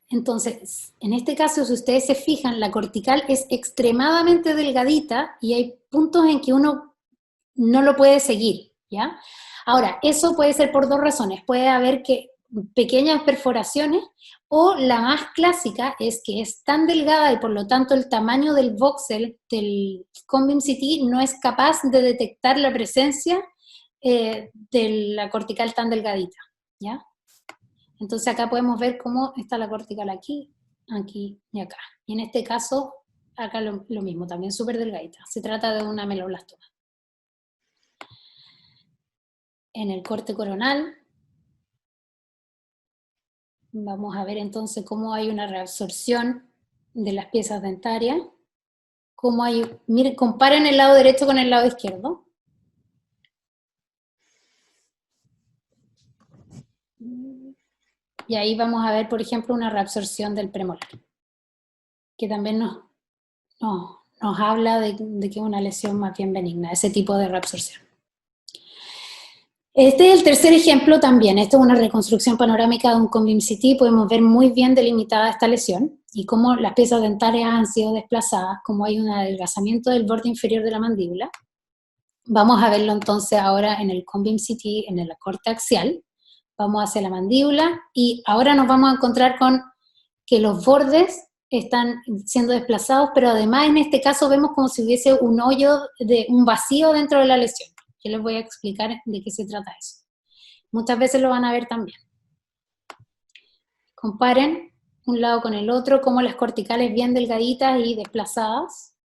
Entonces, en este caso, si ustedes se fijan, la cortical es extremadamente delgadita y hay puntos en que uno no lo puede seguir, ¿ya? Ahora, eso puede ser por dos razones. Puede haber pequeñas perforaciones, o la más clásica es que es tan delgada y por lo tanto el tamaño del voxel del Cone Beam CT no es capaz de detectar la presencia de la cortical tan delgadita, ¿ya? Entonces acá podemos ver cómo está la cortical aquí, aquí y acá. Y en este caso, acá lo mismo, también súper delgadita. Se trata de una ameloblastoma. En el corte coronal, vamos a ver entonces cómo hay una reabsorción de las piezas dentarias. Cómo hay, miren, comparen el lado derecho con el lado izquierdo. Y ahí vamos a ver, por ejemplo, una reabsorción del premolar, que también nos habla de que es una lesión más bien benigna, ese tipo de reabsorción. Este es el tercer ejemplo también. Esto es una reconstrucción panorámica de un Cone Beam CT. Podemos ver muy bien delimitada esta lesión y cómo las piezas dentarias han sido desplazadas, cómo hay un adelgazamiento del borde inferior de la mandíbula. Vamos a verlo entonces ahora en el Cone Beam CT, en el corte axial. Vamos hacia la mandíbula y ahora nos vamos a encontrar con que los bordes están siendo desplazados, pero además en este caso vemos como si hubiese un hoyo, un vacío dentro de la lesión. Yo les voy a explicar de qué se trata eso. Muchas veces lo van a ver también. Comparen un lado con el otro, como las corticales bien delgaditas y desplazadas.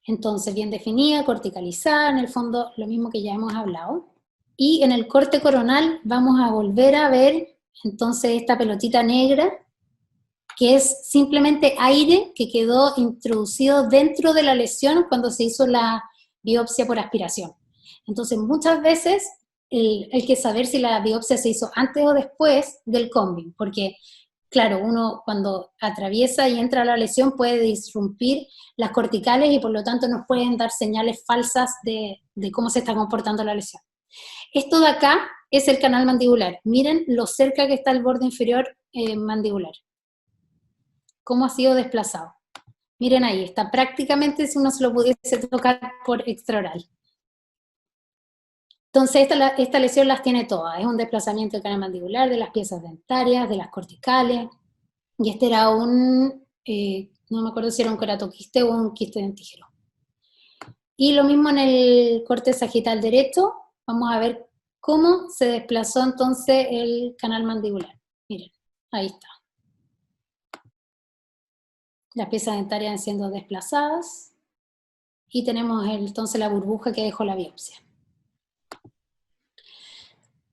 Entonces, bien definida, corticalizada, en el fondo lo mismo que ya hemos hablado. Y en el corte coronal vamos a volver a ver entonces esta pelotita negra, que es simplemente aire que quedó introducido dentro de la lesión cuando se hizo la biopsia por aspiración. Entonces, muchas veces hay que saber si la biopsia se hizo antes o después del combing, porque, claro, uno cuando atraviesa y entra a la lesión puede disrumpir las corticales y por lo tanto nos pueden dar señales falsas de cómo se está comportando la lesión. Esto de acá es el canal mandibular. Miren lo cerca que está el borde inferior mandibular. Cómo ha sido desplazado. Miren ahí, está prácticamente si uno se lo pudiese tocar por extraoral. Entonces esta lesión las tiene todas. Es un desplazamiento del canal mandibular, de las piezas dentarias, de las corticales. Y este era un, no me acuerdo si era un keratoquiste o un quiste dentígeno. Y lo mismo en el corte sagital derecho. Vamos a ver cómo se desplazó entonces el canal mandibular. Miren, ahí está. Las piezas dentarias siendo desplazadas. Y tenemos entonces la burbuja que dejó la biopsia.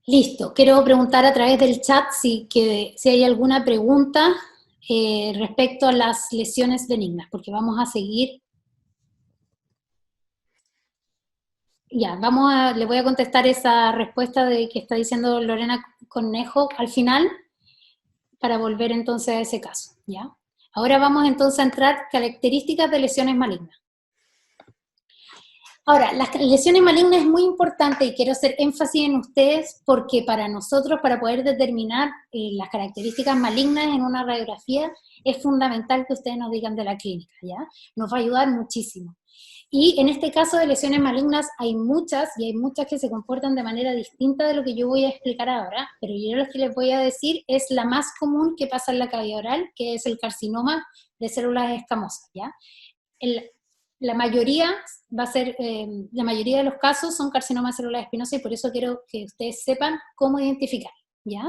Listo, quiero preguntar a través del chat si hay alguna pregunta respecto a las lesiones benignas, porque vamos a seguir. Ya, le voy a contestar esa respuesta de que está diciendo Lorena Cornejo al final, para volver entonces a ese caso, ¿ya? Ahora vamos entonces a entrar características de lesiones malignas. Ahora, las lesiones malignas es muy importante y quiero hacer énfasis en ustedes porque para nosotros, para poder determinar las características malignas en una radiografía, es fundamental que ustedes nos digan de la clínica, ¿ya? Nos va a ayudar muchísimo. Y en este caso de lesiones malignas hay muchas, y hay muchas que se comportan de manera distinta de lo que yo voy a explicar ahora, pero yo lo que les voy a decir es la más común que pasa en la cavidad oral, que es el carcinoma de células escamosas, ¿ya? La mayoría la mayoría de los casos son carcinomas de células espinosas y por eso quiero que ustedes sepan cómo identificar, ¿ya?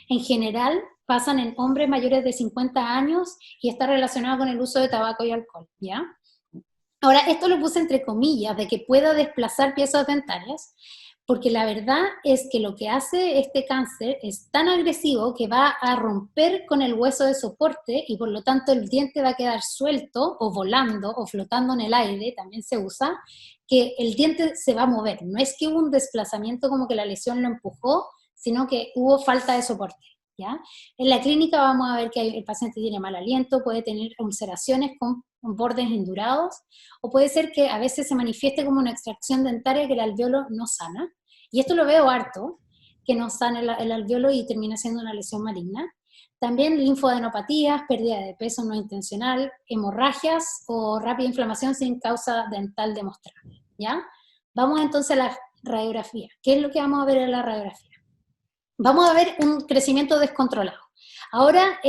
En general pasan en hombres mayores de 50 años y está relacionado con el uso de tabaco y alcohol, ¿ya? Ahora, esto lo puse entre comillas, de que pueda desplazar piezas dentarias, porque la verdad es que lo que hace este cáncer es tan agresivo que va a romper con el hueso de soporte y por lo tanto el diente va a quedar suelto o volando o flotando en el aire, también se usa, que el diente se va a mover. No es que hubo un desplazamiento como que la lesión lo empujó, sino que hubo falta de soporte, ¿ya? En la clínica vamos a ver que el paciente tiene mal aliento, puede tener ulceraciones con bordes indurados, o puede ser que a veces se manifieste como una extracción dentaria que el alveolo no sana, y esto lo veo harto, que no sana el alveolo y termina siendo una lesión maligna. También linfadenopatías, pérdida de peso no intencional, hemorragias o rápida inflamación sin causa dental demostrable, ¿ya? Vamos entonces a la radiografía. ¿Qué es lo que vamos a ver en la radiografía? Vamos a ver un crecimiento descontrolado. Ahora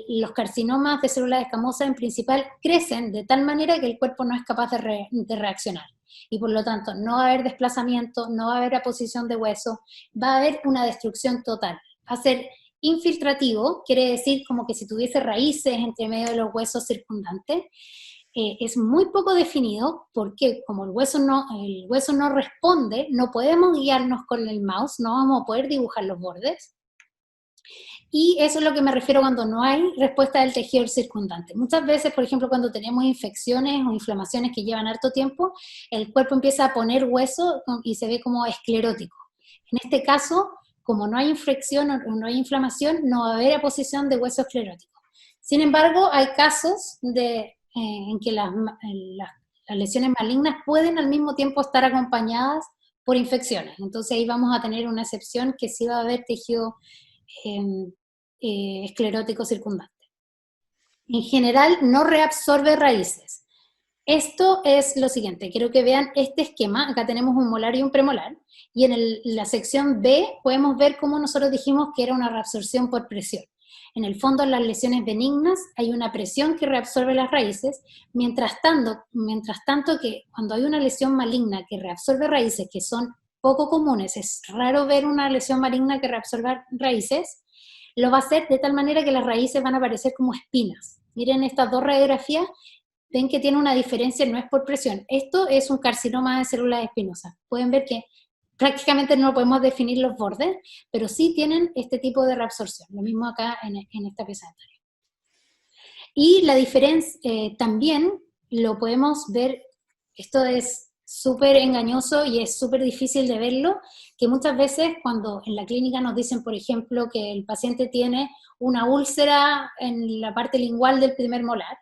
los carcinomas de células escamosas en principal crecen de tal manera que el cuerpo no es capaz de reaccionar. Y por lo tanto no va a haber desplazamiento, no va a haber aposición de hueso, va a haber una destrucción total. Va a ser infiltrativo, quiere decir como que si tuviese raíces entre medio de los huesos circundantes. Es muy poco definido porque como el hueso no responde, no podemos guiarnos con el mouse, no vamos a poder dibujar los bordes. Y eso es lo que me refiero cuando no hay respuesta del tejido circundante. Muchas veces, por ejemplo, cuando tenemos infecciones o inflamaciones que llevan harto tiempo, el cuerpo empieza a poner hueso y se ve como esclerótico. En este caso, como no hay infección o no hay inflamación, no va a haber aposición de hueso esclerótico. Sin embargo, hay casos en que las lesiones malignas pueden al mismo tiempo estar acompañadas por infecciones. Entonces ahí vamos a tener una excepción que sí va a haber tejido esclerótico circundante. En general no reabsorbe raíces. Esto es lo siguiente, quiero que vean este esquema, acá tenemos un molar y un premolar, y en la sección B podemos ver cómo nosotros dijimos que era una reabsorción por presión. En el fondo, en las lesiones benignas hay una presión que reabsorbe las raíces, mientras tanto que cuando hay una lesión maligna que reabsorbe raíces que son poco comunes, es raro ver una lesión maligna que reabsorba raíces, lo va a hacer de tal manera que las raíces van a aparecer como espinas. Miren estas dos radiografías, ven que tiene una diferencia, no es por presión. Esto es un carcinoma de células espinosas. Pueden ver que prácticamente no podemos definir los bordes, pero sí tienen este tipo de reabsorción. Lo mismo acá en esta pieza dentaria. Y la diferencia también lo podemos ver, esto es súper engañoso y es súper difícil de verlo, que muchas veces cuando en la clínica nos dicen, por ejemplo, que el paciente tiene una úlcera en la parte lingual del primer molar,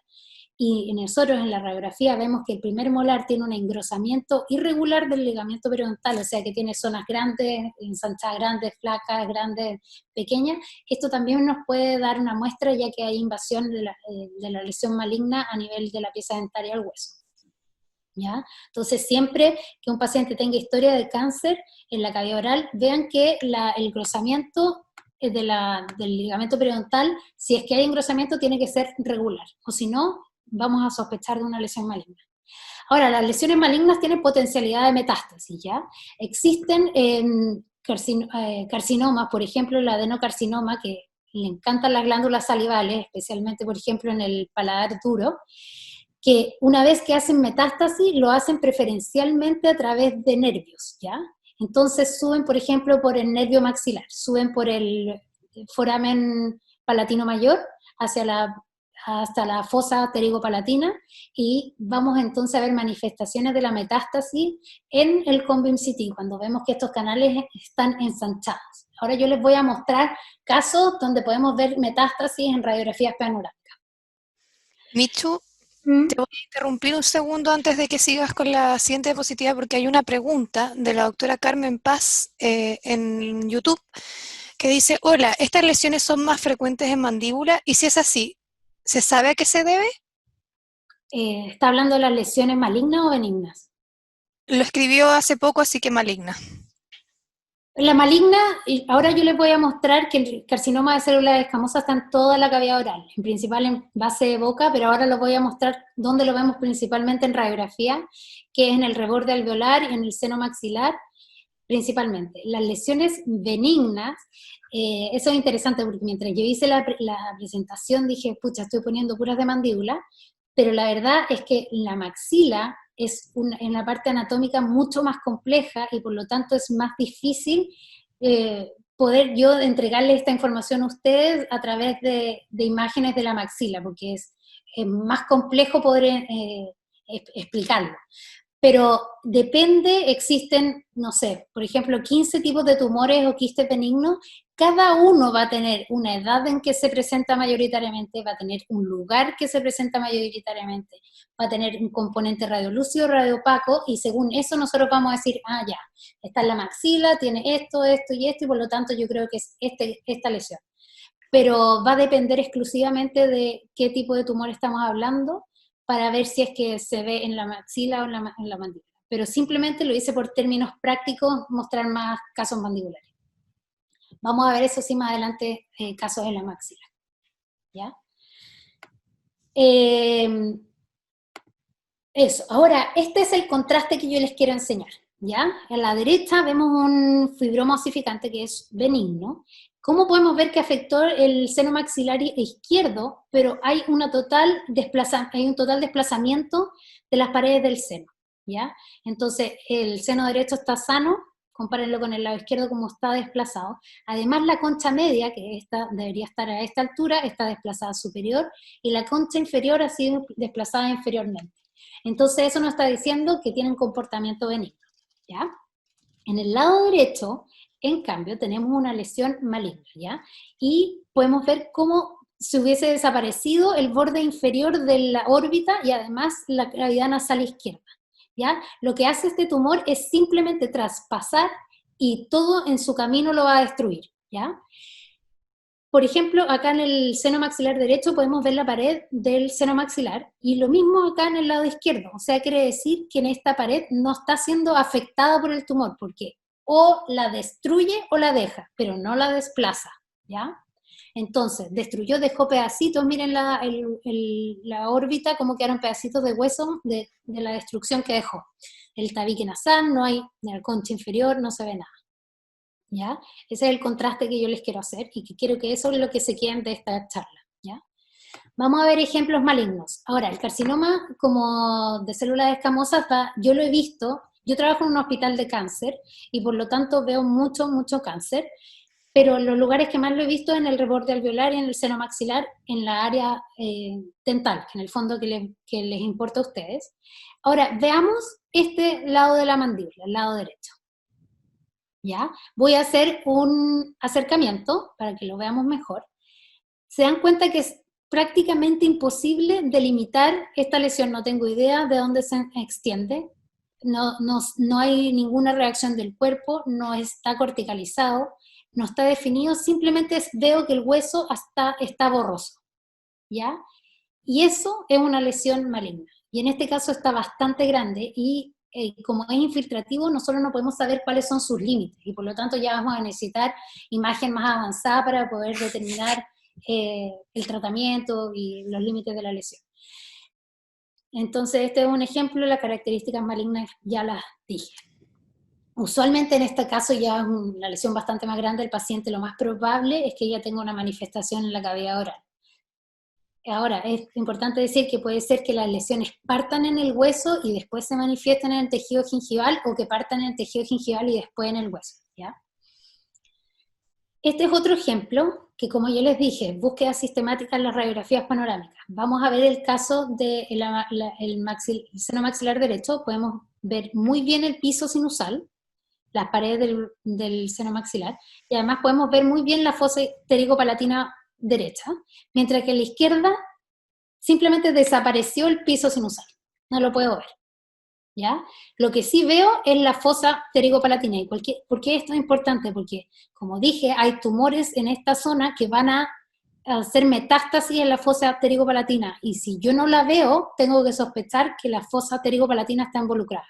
y nosotros en la radiografía vemos que el primer molar tiene un engrosamiento irregular del ligamento periodontal, o sea que tiene zonas grandes, ensanchadas grandes, flacas, grandes, pequeñas. Esto también nos puede dar una muestra ya que hay invasión de la lesión maligna a nivel de la pieza dentaria al hueso. ¿Ya? Entonces siempre que un paciente tenga historia de cáncer en la cavidad oral, vean que el engrosamiento del ligamento periodontal, si es que hay engrosamiento, tiene que ser regular, o si no, vamos a sospechar de una lesión maligna. Ahora, las lesiones malignas tienen potencialidad de metástasis, ¿ya? Existen carcinomas, por ejemplo, el adenocarcinoma, que le encantan las glándulas salivales, especialmente, por ejemplo, en el paladar duro, que una vez que hacen metástasis, lo hacen preferencialmente a través de nervios, ¿ya? Entonces suben, por ejemplo, por el nervio maxilar, suben por el foramen palatino mayor hasta la fosa pterigopalatina, y vamos entonces a ver manifestaciones de la metástasis en el Cone CT, cuando vemos que estos canales están ensanchados. Ahora yo les voy a mostrar casos donde podemos ver metástasis en radiografías panorámicas. Michu, te voy a interrumpir un segundo antes de que sigas con la siguiente diapositiva, porque hay una pregunta de la doctora Carmen Paz en YouTube que dice: hola, ¿estas lesiones son más frecuentes en mandíbula? Y si es así, ¿se sabe a qué se debe? ¿Está hablando de las lesiones malignas o benignas? Lo escribió hace poco, así que maligna. La maligna, ahora yo les voy a mostrar que el carcinoma de células escamosas está en toda la cavidad oral, en principal en base de boca, pero ahora les voy a mostrar dónde lo vemos principalmente en radiografía, que es en el reborde alveolar y en el seno maxilar, principalmente. Las lesiones benignas, eso es interesante porque mientras yo hice la presentación dije, pucha, estoy poniendo puras de mandíbula, pero la verdad es que la maxila es en la parte anatómica mucho más compleja y por lo tanto es más difícil poder yo entregarle esta información a ustedes a través de imágenes de la maxila, porque es más complejo poder explicarlo. Pero depende, existen, no sé, por ejemplo, 15 tipos de tumores o quistes benignos, cada uno va a tener una edad en que se presenta mayoritariamente, va a tener un lugar que se presenta mayoritariamente, va a tener un componente radiolúcido, radiopaco, y según eso nosotros vamos a decir, ah, ya, está en la maxila, tiene esto, esto y esto, y por lo tanto yo creo que es esta lesión. Pero va a depender exclusivamente de qué tipo de tumor estamos hablando, para ver si es que se ve en la maxila o en la mandíbula. Pero simplemente lo hice por términos prácticos, mostrar más casos mandibulares. Vamos a ver eso sí más adelante, casos en la maxila. ¿Ya? Eso. Ahora, este es el contraste que yo les quiero enseñar. ¿Ya? En la derecha vemos un fibroma osificante que es benigno. ¿Cómo podemos ver que afectó el seno maxilar izquierdo, pero hay un total desplazamiento de las paredes del seno? ¿Ya? Entonces, el seno derecho está sano, compárenlo con el lado izquierdo como está desplazado. Además, la concha media, que debería estar a esta altura, está desplazada superior, y la concha inferior ha sido desplazada inferiormente. Entonces, eso nos está diciendo que tiene un comportamiento benigno. ¿Ya? En el lado derecho, en cambio, tenemos una lesión maligna, ¿ya? Y podemos ver cómo se hubiese desaparecido el borde inferior de la órbita y además la cavidad nasal izquierda, ¿ya? Lo que hace este tumor es simplemente traspasar y todo en su camino lo va a destruir, ¿ya? Por ejemplo, acá en el seno maxilar derecho podemos ver la pared del seno maxilar, y lo mismo acá en el lado izquierdo, o sea, quiere decir que en esta pared no está siendo afectada por el tumor, porque o la destruye o la deja, pero no la desplaza, ¿ya? Entonces, destruyó, dejó pedacitos, miren la órbita, como quedaron pedacitos de hueso de la destrucción que dejó. el tabique nasal, no hay en el concha inferior, no se ve nada. ¿Ya? Ese es el contraste que yo les quiero hacer y que quiero que eso es lo que se queden de esta charla. ¿Ya? Vamos a ver ejemplos malignos. Ahora, el carcinoma como de células escamosas, yo lo he visto, yo trabajo en un hospital de cáncer y por lo tanto veo mucho cáncer, pero los lugares que más lo he visto es en el reborde alveolar y en el seno maxilar, en la área dental, que en el fondo que les importa a ustedes. Ahora, veamos este lado de la mandíbula, el lado derecho. ¿Ya? Voy a hacer un acercamiento para que lo veamos mejor. Se dan cuenta que es prácticamente imposible delimitar esta lesión, no tengo idea de dónde se extiende, no hay ninguna reacción del cuerpo, no está corticalizado, no está definido, simplemente veo que el hueso está borroso, ¿ya? Y eso es una lesión maligna, y en este caso está bastante grande, y como es infiltrativo, nosotros no podemos saber cuáles son sus límites, y por lo tanto ya vamos a necesitar imagen más avanzada para poder determinar el tratamiento y los límites de la lesión. Entonces este es un ejemplo, las características malignas ya las dije. Usualmente en este caso ya es una lesión bastante más grande, el paciente lo más probable es que ya tenga una manifestación en la cavidad oral. Ahora, es importante decir que puede ser que las lesiones partan en el hueso y después se manifiesten en el tejido gingival, o que partan en el tejido gingival y después en el hueso, ¿ya? Este es otro ejemplo, que como yo les dije, búsqueda sistemática en las radiografías panorámicas. Vamos a ver el caso del seno maxilar derecho, podemos ver muy bien el piso sinusal, las paredes del seno maxilar, y además podemos ver muy bien la fosa pterigo-palatina derecha, mientras que en la izquierda simplemente desapareció el piso sinusal, no lo puedo ver, ¿ya? Lo que sí veo es la fosa pterigo-palatina. ¿Y por qué esto es importante? Porque, como dije, hay tumores en esta zona que van a hacer metástasis en la fosa pterigo-palatina, y si yo no la veo, tengo que sospechar que la fosa pterigo-palatina está involucrada.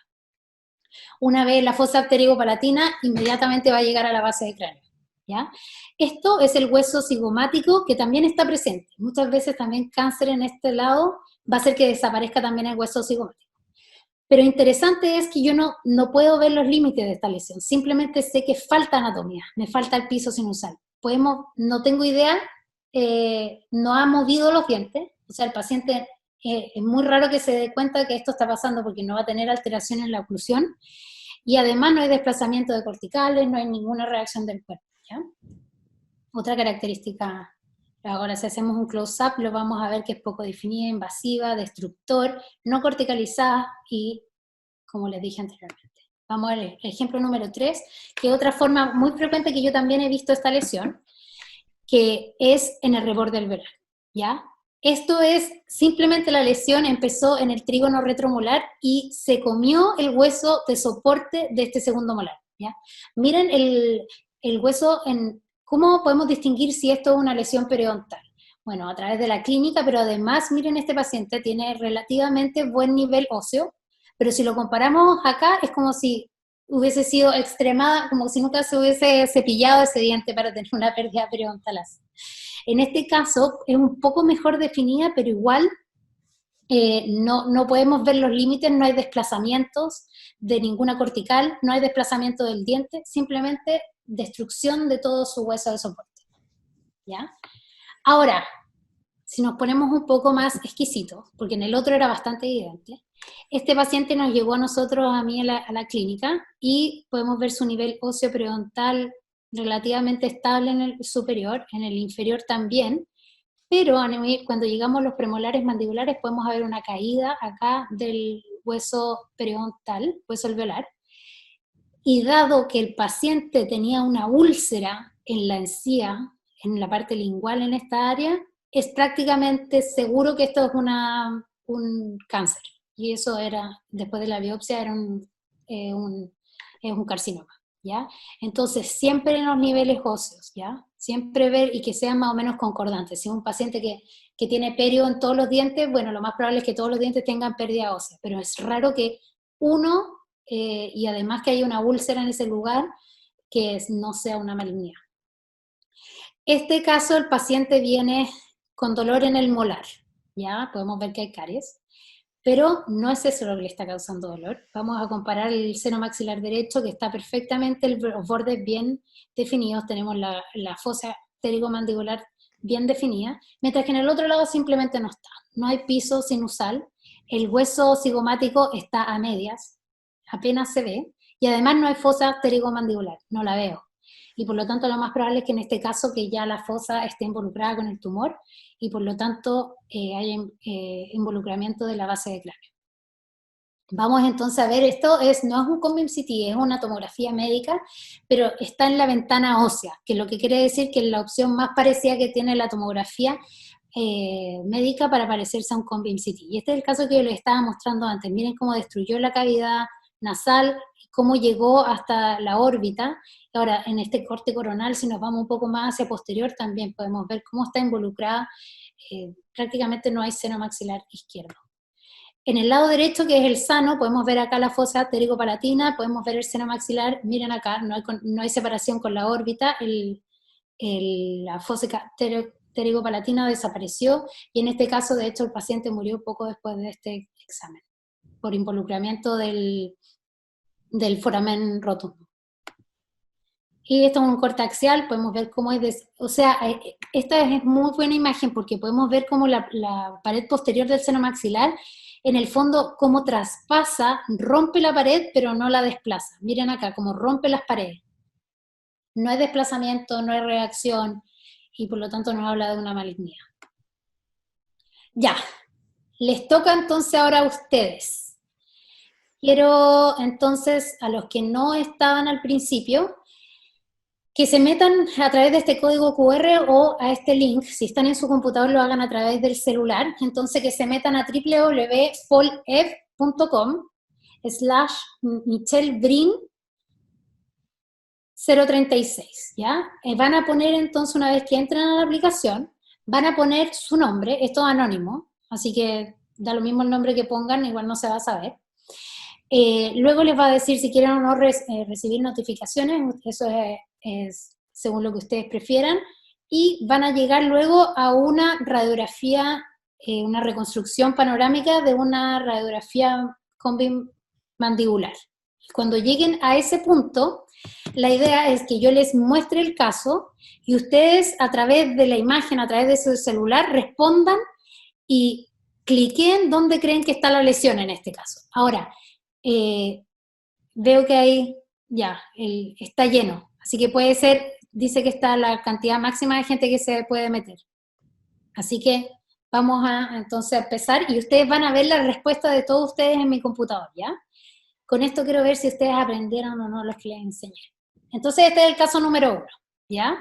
Una vez la fosa pterigo-palatina, inmediatamente va a llegar a la base del cráneo, ¿ya? Esto es el hueso cigomático, que también está presente. Muchas veces también cáncer en este lado va a hacer que desaparezca también el hueso cigomático. Pero interesante es que yo no puedo ver los límites de esta lesión, simplemente sé que falta anatomía, me falta el piso sinusal. No tengo idea, no ha movido los dientes, o sea, el paciente es muy raro que se dé cuenta de que esto está pasando porque no va a tener alteración en la oclusión, y además no hay desplazamiento de corticales, no hay ninguna reacción del cuerpo, ¿ya? Otra característica, ahora si hacemos un close-up lo vamos a ver que es poco definida, invasiva, destructor, no corticalizada y, como les dije anteriormente. Vamos a ver el ejemplo número 3, que es otra forma muy frecuente que yo también he visto esta lesión, que es en el reborde alveolar, ¿ya? Esto es simplemente la lesión empezó en el trígono retromolar y se comió el hueso de soporte de este segundo molar, ¿ya? Miren el hueso, ¿cómo podemos distinguir si esto es una lesión periodontal? Bueno, a través de la clínica, pero además, miren, este paciente tiene relativamente buen nivel óseo, pero si lo comparamos acá, es como si hubiese sido extremada, como si nunca se hubiese cepillado ese diente para tener una pérdida periodontal así. En este caso es un poco mejor definida, pero igual no podemos ver los límites, no hay desplazamientos de ninguna cortical, no hay desplazamiento del diente, simplemente destrucción de todo su hueso de soporte, ¿ya? Ahora, si nos ponemos un poco más exquisitos, porque en el otro era bastante evidente, este paciente nos llegó a nosotros, a mí, a la clínica, y podemos ver su nivel óseo periodontal relativamente estable en el superior, en el inferior también, pero cuando llegamos a los premolares mandibulares podemos ver una caída acá del hueso periodontal, hueso alveolar, y dado que el paciente tenía una úlcera en la encía, en la parte lingual en esta área, es prácticamente seguro que esto es un cáncer, y eso era, después de la biopsia, era un carcinoma, ¿ya? Entonces, siempre en los niveles óseos, ¿ya? Siempre ver y que sean más o menos concordantes. Si es un paciente que tiene perio en todos los dientes, bueno, lo más probable es que todos los dientes tengan pérdida ósea, pero es raro que uno, y además que haya una úlcera en ese lugar, que no sea una malignidad. Este caso, el paciente viene con dolor en el molar, ¿ya? Podemos ver que hay caries, pero no es eso lo que le está causando dolor. Vamos a comparar el seno maxilar derecho, que está perfectamente los bordes bien definidos, tenemos la fosa pterigomandibular bien definida, mientras que en el otro lado simplemente no está. No hay piso sinusal, el hueso cigomático está a medias, apenas se ve, y además no hay fosa pterigomandibular, no la veo. Y por lo tanto lo más probable es que en este caso que ya la fosa esté involucrada con el tumor y por lo tanto haya involucramiento de la base de cráneo. Vamos entonces a ver, no es un Cone-Beam CT, es una tomografía médica, pero está en la ventana ósea, que lo que quiere decir que es la opción más parecida que tiene la tomografía médica para parecerse a un Cone-Beam CT. Y este es el caso que yo les estaba mostrando antes. Miren cómo destruyó la cavidad nasal, cómo llegó hasta la órbita. Ahora, en este corte coronal, si nos vamos un poco más hacia posterior, también podemos ver cómo está involucrada. Prácticamente no hay seno maxilar izquierdo. En el lado derecho, que es el sano, podemos ver acá la fosa pterigopalatina, podemos ver el seno maxilar, miren acá, no hay separación con la órbita, la fosa pterigopalatina desapareció, y en este caso, de hecho, el paciente murió poco después de este examen, por involucramiento del foramen rotundo. Y esto es un corte axial, podemos ver cómo es, esta es muy buena imagen porque podemos ver cómo la pared posterior del seno maxilar, en el fondo, cómo traspasa, rompe la pared, pero no la desplaza. Miren acá, cómo rompe las paredes. No hay desplazamiento, no hay reacción, y por lo tanto nos habla de una malignidad. Ya, les toca entonces ahora a ustedes. Quiero entonces, a los que no estaban al principio, que se metan a través de este código QR o a este link, si están en su computador lo hagan a través del celular, entonces que se metan a www.polev.com/michelbrin 036, ¿ya? Van a poner entonces, una vez que entran a la aplicación, van a poner su nombre, esto es anónimo, así que da lo mismo el nombre que pongan, igual no se va a saber. Luego les va a decir si quieren o no recibir notificaciones, eso es según lo que ustedes prefieran, y van a llegar luego a una radiografía, una reconstrucción panorámica de una radiografía Cone-Beam mandibular. Cuando lleguen a ese punto, la idea es que yo les muestre el caso y ustedes a través de la imagen, a través de su celular, respondan y cliquen donde creen que está la lesión en este caso. Ahora, veo que ahí ya, está lleno, así que puede ser, dice que está la cantidad máxima de gente que se puede meter. Así que vamos a entonces empezar y ustedes van a ver la respuesta de todos ustedes en mi computador, ¿ya? Con esto quiero ver si ustedes aprendieron o no los que les enseñé. Entonces este es el caso número 1, ¿ya?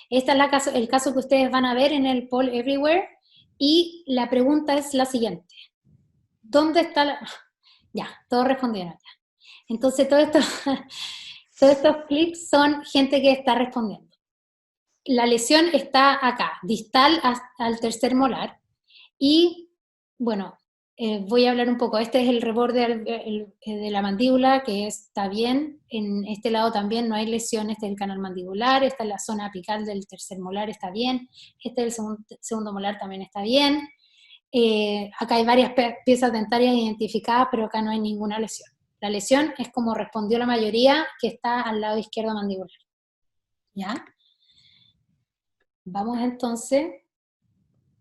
Este es el caso que ustedes van a ver en el Poll Everywhere y la pregunta es la siguiente. ¿Dónde está la...? Ya, todos respondieron ya. Entonces, todos estos clips son gente que está respondiendo. La lesión está acá, distal al tercer molar. Y, bueno, voy a hablar un poco. Este es el reborde de la mandíbula, que está bien. En este lado también no hay lesión. Este es el canal mandibular. Esta es la zona apical del tercer molar, está bien. Este es el segundo molar, también está bien. Acá hay varias piezas dentarias identificadas, pero acá no hay ninguna lesión. La lesión es como respondió la mayoría, que está al lado izquierdo mandibular. ¿Ya? Vamos entonces.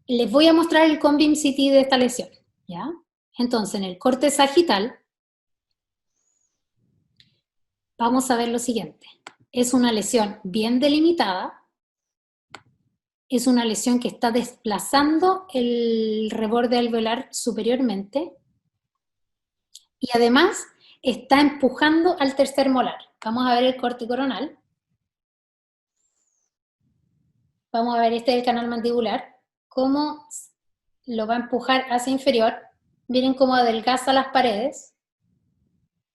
Les voy a mostrar el Cone-Beam CT de esta lesión. ¿Ya? Entonces, en el corte sagital, vamos a ver lo siguiente. Es una lesión bien delimitada. Es una lesión que está desplazando el reborde alveolar superiormente. Y además está empujando al tercer molar. Vamos a ver el corte coronal. Vamos a ver, este es el canal mandibular, cómo lo va a empujar hacia inferior. Miren cómo adelgaza las paredes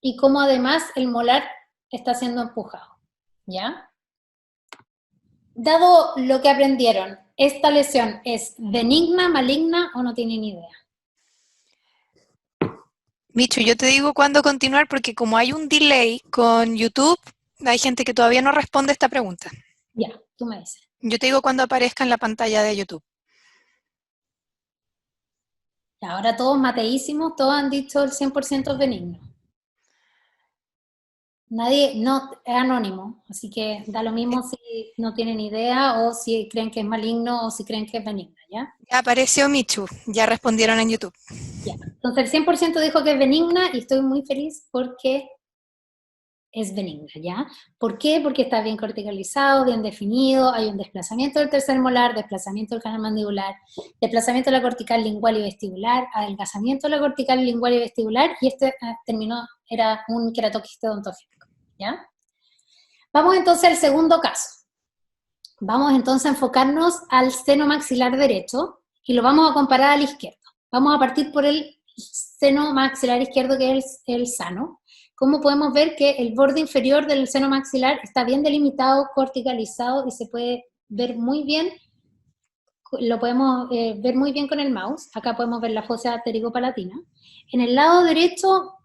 y cómo además el molar está siendo empujado. ¿Ya? Dado lo que aprendieron, ¿esta lesión es benigna, maligna o no tienen idea? Micho, yo te digo cuándo continuar porque como hay un delay con YouTube, hay gente que todavía no responde esta pregunta. Ya, tú me dices. Yo te digo cuando aparezca en la pantalla de YouTube. Ahora todos mateísimos, todos han dicho el 100% es benigno. Nadie, no, es anónimo, así que da lo mismo si no tienen idea o si creen que es maligno o si creen que es benigno, ¿ya? Ya apareció Michu, ya respondieron en YouTube. Ya. Entonces el 100% dijo que es benigna y estoy muy feliz porque es benigna, ¿ya? ¿Por qué? Porque está bien corticalizado, bien definido, hay un desplazamiento del tercer molar, desplazamiento del canal mandibular, desplazamiento de la cortical lingual y vestibular, adelgazamiento de la cortical lingual y vestibular, y era un queratoquiste odontogénico, ¿ya? Vamos entonces al segundo caso. Vamos entonces a enfocarnos al seno maxilar derecho y lo vamos a comparar al izquierdo. Vamos a partir por el seno maxilar izquierdo, que es el sano. Como podemos ver que el borde inferior del seno maxilar está bien delimitado, corticalizado y se puede ver muy bien, lo podemos ver muy bien con el mouse. Acá podemos ver la fosa pterigopalatina. En el lado derecho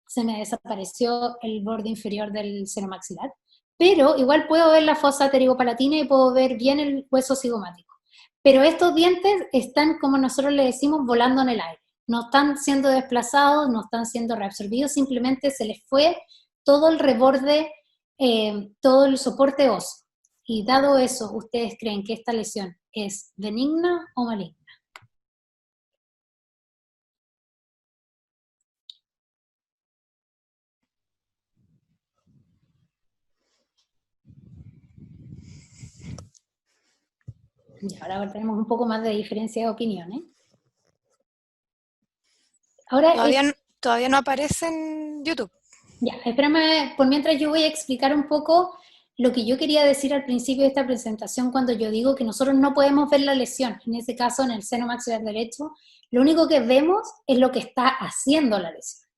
se me desapareció el borde inferior del seno maxilar, pero igual puedo ver la fosa pterigopalatina y puedo ver bien el hueso cigomático. Pero estos dientes están, como nosotros le decimos, volando en el aire. No están siendo desplazados, no están siendo reabsorbidos, simplemente se les fue todo el reborde, todo el soporte óseo. Y dado eso, ¿ustedes creen que esta lesión es benigna o maligna? Y ahora tenemos un poco más de diferencia de opiniones. Ahora Todavía no aparece en YouTube. Ya, espérame, por mientras yo voy a explicar un poco lo que yo quería decir al principio de esta presentación cuando yo digo que nosotros no podemos ver la lesión, en ese caso en el seno maxilar derecho, lo único que vemos es lo que está haciendo la lesión.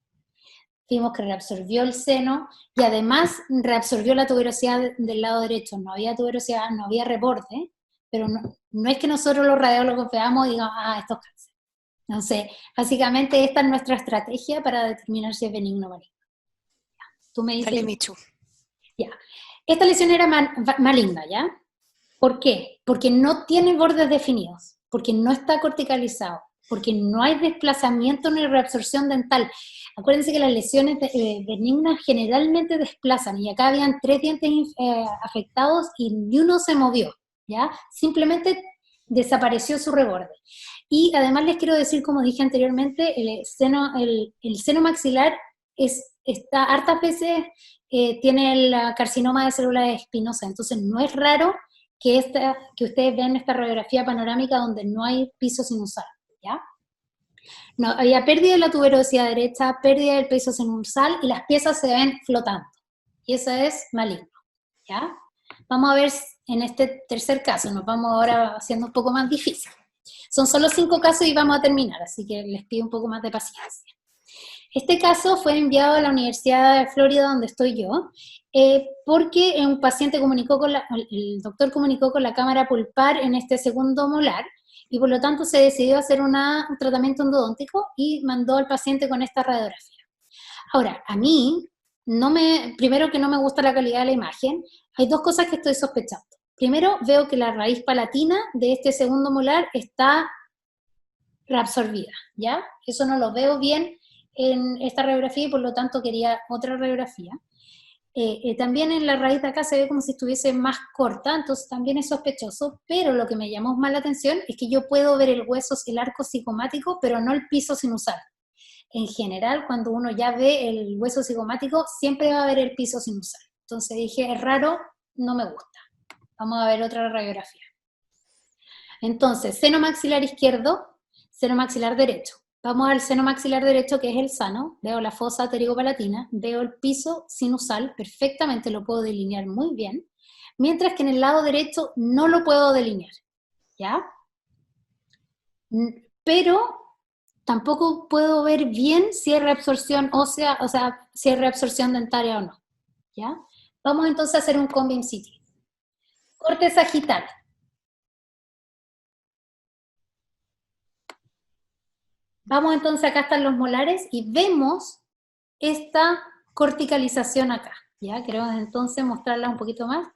Vimos que reabsorbió el seno y además reabsorbió la tuberosidad del lado derecho, no había tuberosidad, no había reborde, pero no es que nosotros los radiólogos veamos y digamos, esto es cáncer. Entonces, básicamente esta es nuestra estrategia para determinar si es benigno o maligno. Tú me dices... Dale, Michu. Ya. Esta lesión era maligna, ¿ya? ¿Por qué? Porque no tiene bordes definidos, porque no está corticalizado, porque no hay desplazamiento ni reabsorción dental. Acuérdense que las lesiones benignas generalmente desplazan, y acá habían 3 dientes afectados y ni uno se movió, ¿ya? Simplemente desapareció su reborde. Y además les quiero decir, como dije anteriormente, el seno maxilar está hartas veces tiene el carcinoma de células espinosas, entonces no es raro que ustedes vean esta radiografía panorámica donde no hay piso sinusal, ¿ya? No, había pérdida de la tuberosidad derecha, pérdida del piso sinusal y las piezas se ven flotando, y eso es maligno, ¿ya? Vamos a ver en este tercer caso, nos vamos ahora haciendo un poco más difícil. Son solo 5 casos y vamos a terminar, así que les pido un poco más de paciencia. Este caso fue enviado a la Universidad de Florida, donde estoy yo, porque un paciente el doctor comunicó con la cámara pulpar en este segundo molar, y por lo tanto se decidió hacer un tratamiento endodóntico y mandó al paciente con esta radiografía. Ahora, a mí, primero que no me gusta la calidad de la imagen, hay 2 cosas que estoy sospechando. Primero, veo que la raíz palatina de este segundo molar está reabsorbida, ¿ya? Eso no lo veo bien en esta radiografía y por lo tanto quería otra radiografía. También en la raíz de acá se ve como si estuviese más corta, entonces también es sospechoso, pero lo que me llamó más la atención es que yo puedo ver el hueso, el arco cigomático, pero no el piso sinusal. En general, cuando uno ya ve el hueso cigomático, siempre va a ver el piso sinusal. Entonces dije, es raro, no me gusta. Vamos a ver otra radiografía. Entonces, seno maxilar izquierdo, seno maxilar derecho. Vamos al seno maxilar derecho, que es el sano. Veo la fosa pterigopalatina, veo el piso sinusal, perfectamente lo puedo delinear muy bien, mientras que en el lado derecho no lo puedo delinear, ¿ya? Pero tampoco puedo ver bien si hay reabsorción ósea, o sea, si hay reabsorción dentaria o no, ¿ya? Vamos entonces a hacer un combi in situ. Corte sagital. Vamos entonces, acá están los molares y vemos esta corticalización acá, ¿ya? Queremos entonces mostrarla un poquito más.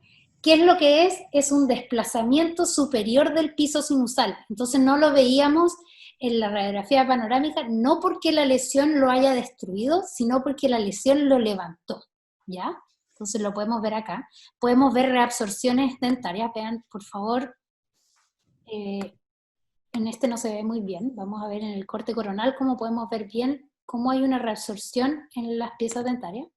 ¿Qué es lo que es? Es un desplazamiento superior del piso sinusal. Entonces no lo veíamos en la radiografía panorámica, no porque la lesión lo haya destruido, sino porque la lesión lo levantó, ¿ya? Entonces lo podemos ver acá. Podemos ver reabsorciones dentarias, vean, por favor, en este no se ve muy bien, vamos a ver en el corte coronal cómo podemos ver bien cómo hay una reabsorción en las piezas dentarias.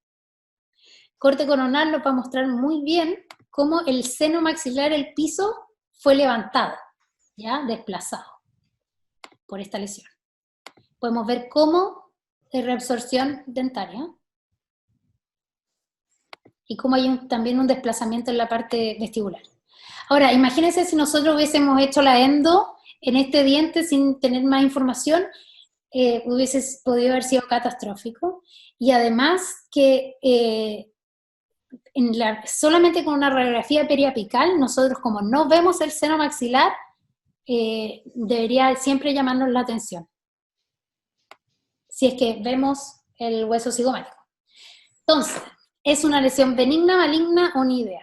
Corte coronal nos va a mostrar muy bien cómo el seno maxilar, el piso, fue levantado, ¿ya? Desplazado por esta lesión. Podemos ver cómo hay reabsorción dentaria y cómo hay también un desplazamiento en la parte vestibular. Ahora, imagínense si nosotros hubiésemos hecho la endo en este diente sin tener más información, hubiese podido haber sido catastrófico. Y además que solamente con una radiografía periapical, nosotros como no vemos el seno maxilar, debería siempre llamarnos la atención, si es que vemos el hueso cigomático. Entonces, ¿es una lesión benigna, maligna o ni idea?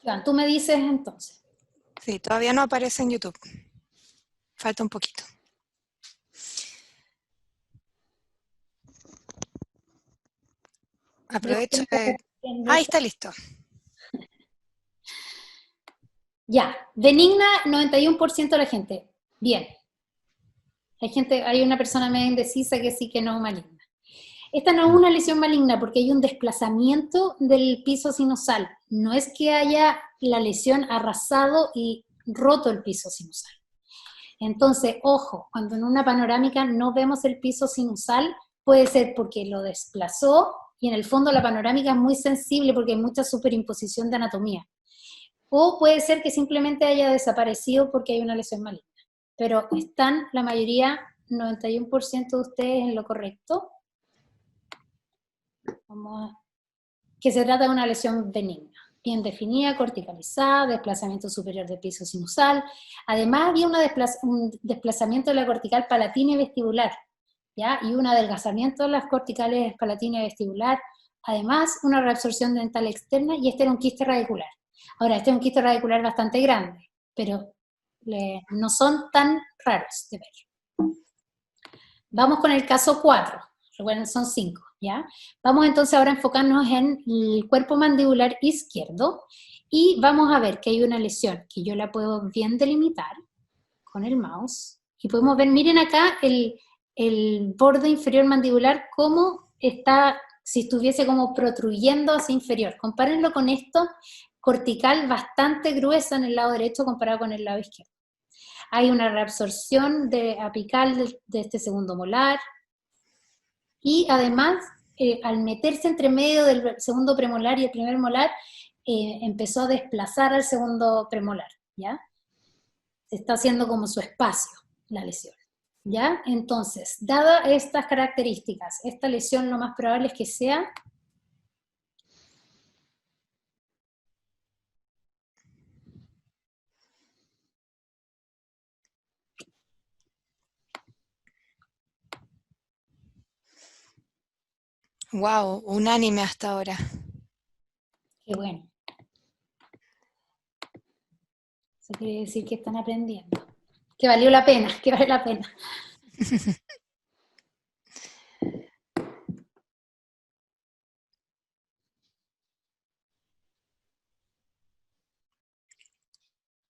Iván, tú me dices entonces. Sí, todavía no aparece en YouTube. Falta un poquito. Aprovecho de... Ahí está listo. Ya, benigna 91% de la gente. Bien. Hay una persona medio indecisa que sí, que no, maligna. Esta no es una lesión maligna porque hay un desplazamiento del piso sinusal. No es que haya la lesión arrasado y roto el piso sinusal. Entonces, ojo, cuando en una panorámica no vemos el piso sinusal, puede ser porque lo desplazó y en el fondo la panorámica es muy sensible porque hay mucha superimposición de anatomía. O puede ser que simplemente haya desaparecido porque hay una lesión maligna. Pero están la mayoría, 91% de ustedes en lo correcto. Que se trata de una lesión benigna, bien definida, corticalizada, desplazamiento superior del piso sinusal. Además había un desplazamiento de la cortical palatina y vestibular, ¿ya? Y un adelgazamiento de las corticales palatina y vestibular. Además, una reabsorción dental externa y este era un quiste radicular. Ahora, este es un quiste radicular bastante grande, pero no son tan raros de ver. Vamos con el caso 4. Recuerden, son 5, ¿ya? Vamos entonces ahora a enfocarnos en el cuerpo mandibular izquierdo y vamos a ver que hay una lesión que yo la puedo bien delimitar con el mouse y podemos ver, miren acá el borde inferior mandibular cómo está, si estuviese como protruyendo hacia inferior. Compárenlo con esto, cortical bastante gruesa en el lado derecho comparado con el lado izquierdo. Hay una reabsorción apical de este segundo molar, y además, al meterse entre medio del segundo premolar y el primer molar, empezó a desplazar al segundo premolar, ¿ya? Se está haciendo como su espacio, la lesión, ¿ya? Entonces, dadas estas características, esta lesión lo más probable es que sea... Wow, unánime hasta ahora. Qué bueno. Eso quiere decir que están aprendiendo. Que valió la pena, que vale la pena.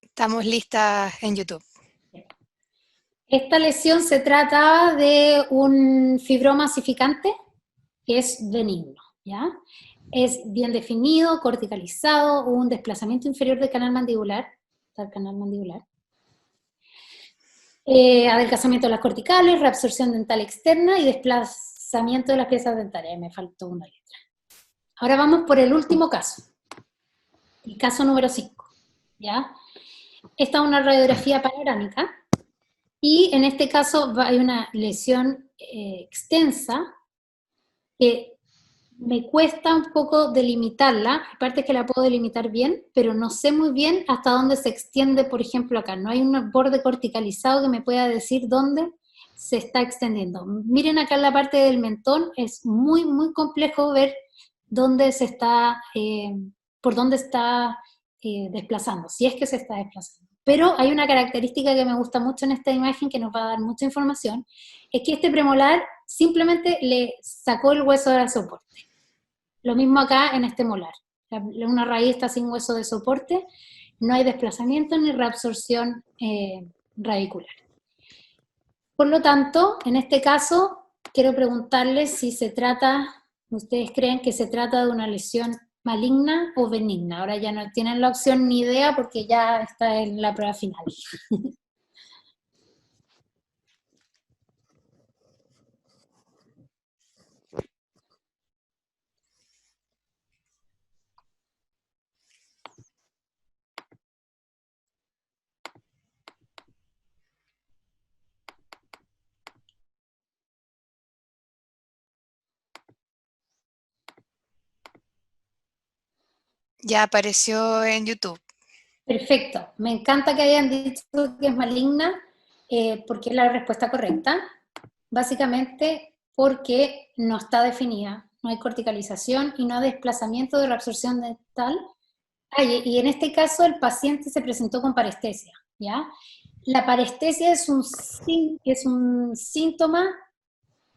Estamos listas en YouTube. Esta lesión se trata de un fibroma ossificante que es benigno, ¿ya? Es bien definido, corticalizado, un desplazamiento inferior del canal mandibular, adelgazamiento de las corticales, reabsorción dental externa y desplazamiento de las piezas dentarias. Me faltó una letra. Ahora vamos por el último caso, el caso número 5, ¿ya? Esta es una radiografía panorámica y en este caso hay una lesión extensa que me cuesta un poco delimitarla, aparte que la puedo delimitar bien, pero no sé muy bien hasta dónde se extiende, por ejemplo, acá. No hay un borde corticalizado que me pueda decir dónde se está extendiendo. Miren acá en la parte del mentón, es muy, muy complejo ver dónde se está, por dónde está desplazando, si es que se está desplazando. Pero hay una característica que me gusta mucho en esta imagen, que nos va a dar mucha información, es que este premolar simplemente le sacó el hueso del soporte. Lo mismo acá en este molar. Una raíz está sin hueso de soporte, no hay desplazamiento ni reabsorción radicular. Por lo tanto, en este caso, quiero preguntarles si se trata, ¿ustedes creen que se trata de una lesión maligna o benigna? Ahora ya no tienen la opción ni idea porque ya está en la prueba final. Ya apareció en YouTube. Perfecto, me encanta que hayan dicho que es maligna, porque es la respuesta correcta. Básicamente porque no está definida, no hay corticalización y no hay desplazamiento de reabsorción dental. Y en este caso el paciente se presentó con parestesia, ¿ya? La parestesia es un síntoma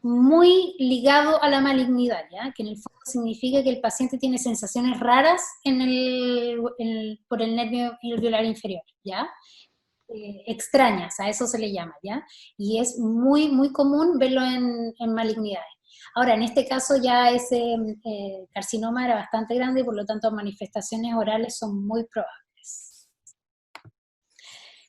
muy ligado a la malignidad, ¿ya? Que en el fondo significa que el paciente tiene sensaciones raras por el nervio alveolar inferior, ¿ya? Extrañas, a eso se le llama, ¿ya? Y es muy, muy común verlo en malignidades. Ahora, en este caso ya ese carcinoma era bastante grande y por lo tanto manifestaciones orales son muy probables.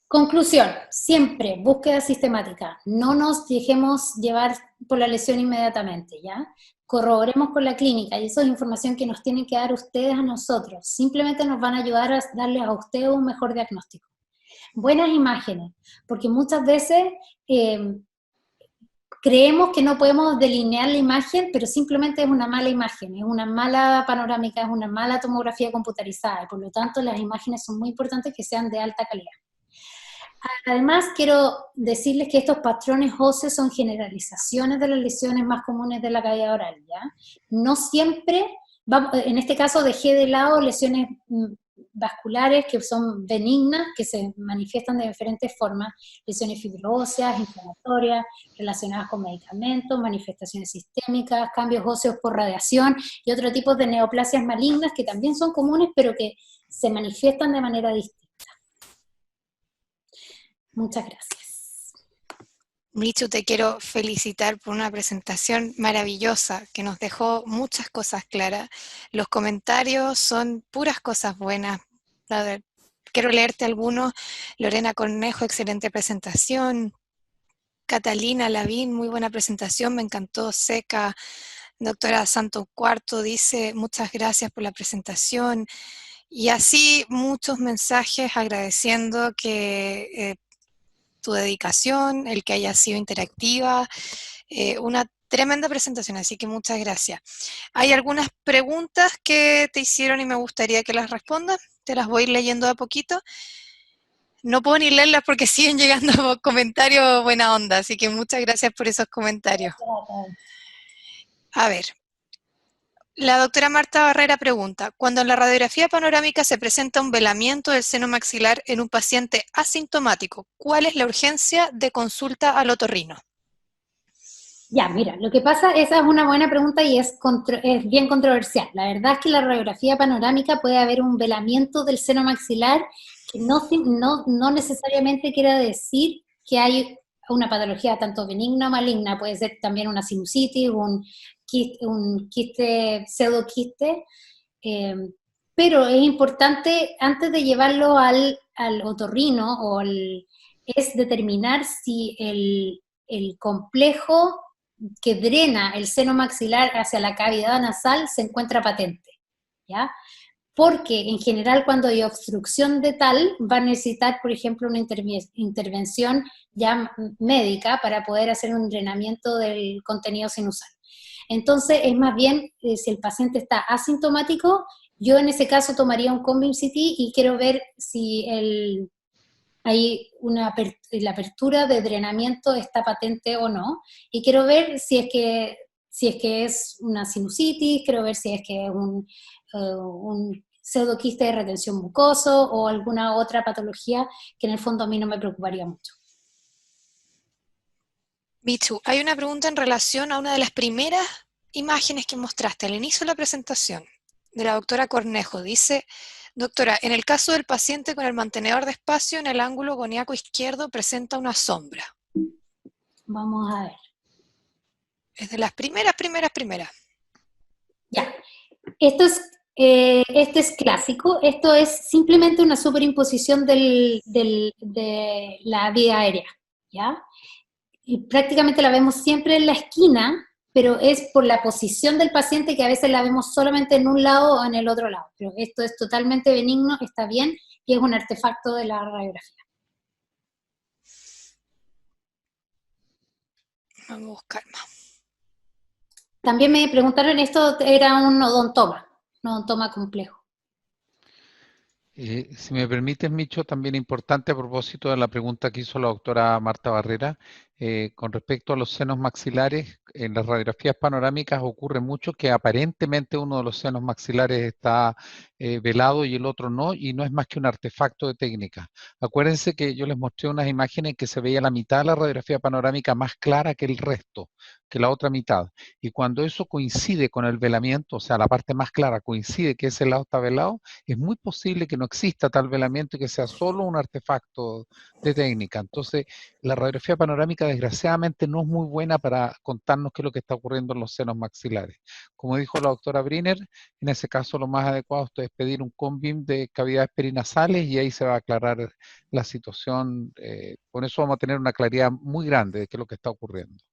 Conclusión, siempre búsqueda sistemática, no nos dejemos llevar por la lesión inmediatamente, ¿ya? Corroboremos con la clínica y eso es información que nos tienen que dar ustedes a nosotros, simplemente nos van a ayudar a darles a ustedes un mejor diagnóstico. Buenas imágenes, porque muchas veces creemos que no podemos delinear la imagen, pero simplemente es una mala imagen, es una mala panorámica, es una mala tomografía computarizada, y por lo tanto las imágenes son muy importantes que sean de alta calidad. Además, quiero decirles que estos patrones óseos son generalizaciones de las lesiones más comunes de la cavidad oral, ¿ya? No siempre, en este caso dejé de lado lesiones vasculares que son benignas, que se manifiestan de diferentes formas, lesiones fibróseas, inflamatorias, relacionadas con medicamentos, manifestaciones sistémicas, cambios óseos por radiación y otro tipo de neoplasias malignas que también son comunes, pero que se manifiestan de manera distinta. Muchas gracias. Michu, te quiero felicitar por una presentación maravillosa que nos dejó muchas cosas claras. Los comentarios son puras cosas buenas. A ver, quiero leerte algunos. Lorena Cornejo, excelente presentación. Catalina Lavín, muy buena presentación, me encantó. Seca. Doctora Santo Cuarto dice, muchas gracias por la presentación. Y así muchos mensajes agradeciendo que tu dedicación, el que haya sido interactiva, una tremenda presentación, así que muchas gracias. Hay algunas preguntas que te hicieron y me gustaría que las respondas, te las voy a ir leyendo de a poquito. No puedo ni leerlas porque siguen llegando comentarios buena onda, así que muchas gracias por esos comentarios. A ver, la doctora Marta Barrera pregunta, cuando en la radiografía panorámica se presenta un velamiento del seno maxilar en un paciente asintomático, ¿cuál es la urgencia de consulta al otorrino? Ya, mira, lo que pasa, esa es una buena pregunta y es bien controversial. La verdad es que en la radiografía panorámica puede haber un velamiento del seno maxilar que no necesariamente quiera decir que hay una patología tanto benigna o maligna, puede ser también una sinusitis, un quiste, pseudoquiste, pero es importante, antes de llevarlo al otorrino, es determinar si el complejo que drena el seno maxilar hacia la cavidad nasal se encuentra patente, ¿ya? Porque en general cuando hay obstrucción de tal, va a necesitar, por ejemplo, una intervención ya médica para poder hacer un drenamiento del contenido sinusal. Entonces, es más bien, si el paciente está asintomático, yo en ese caso tomaría un Combim CT y quiero ver si hay la apertura de drenamiento está patente o no, y quiero ver si si es que es una sinusitis, quiero ver si es que es un pseudoquiste de retención mucoso o alguna otra patología que en el fondo a mí no me preocuparía mucho. Michu, hay una pregunta en relación a una de las primeras imágenes que mostraste al inicio de la presentación, de la doctora Cornejo. Dice, doctora, en el caso del paciente con el mantenedor de espacio en el ángulo coniaco izquierdo presenta una sombra. Vamos a ver. Es de las primeras. Ya, este es clásico, esto es simplemente una superimposición de la vía aérea, ¿ya? Y prácticamente la vemos siempre en la esquina, pero es por la posición del paciente que a veces la vemos solamente en un lado o en el otro lado. Pero esto es totalmente benigno, está bien, y es un artefacto de la radiografía. Vamos a buscar más. También me preguntaron, esto era un odontoma complejo. Si me permites, Micho, también importante a propósito de la pregunta que hizo la doctora Marta Barrera, con respecto a los senos maxilares, en las radiografías panorámicas ocurre mucho que aparentemente uno de los senos maxilares está velado y el otro no, y no es más que un artefacto de técnica. Acuérdense que yo les mostré unas imágenes en que se veía la mitad de la radiografía panorámica más clara que el resto, que la otra mitad. Y cuando eso coincide con el velamiento, o sea, la parte más clara coincide que ese lado está velado, es muy posible que no exista tal velamiento y que sea solo un artefacto de técnica. Entonces, la radiografía panorámica desgraciadamente no es muy buena para contarnos qué es lo que está ocurriendo en los senos maxilares. Como dijo la doctora Briner, en ese caso lo más adecuado es pedir un CONBIM de cavidades perinasales y ahí se va a aclarar la situación. Con eso vamos a tener una claridad muy grande de qué es lo que está ocurriendo.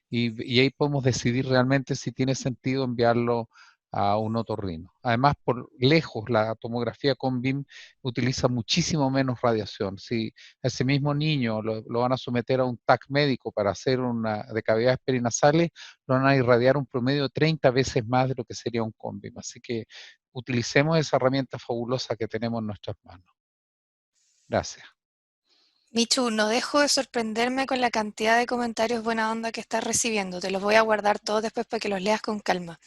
Y ahí podemos decidir realmente si tiene sentido enviarlo a un otorrino. Además, por lejos, la tomografía con BIM utiliza muchísimo menos radiación. Si a ese mismo niño lo van a someter a un TAC médico para hacer una de cavidades perinasales, lo van a irradiar un promedio de 30 veces más de lo que sería un CONBIM. Así que utilicemos esa herramienta fabulosa que tenemos en nuestras manos. Gracias. Michu, no dejo de sorprenderme con la cantidad de comentarios buena onda que estás recibiendo. Te los voy a guardar todos después para que los leas con calma.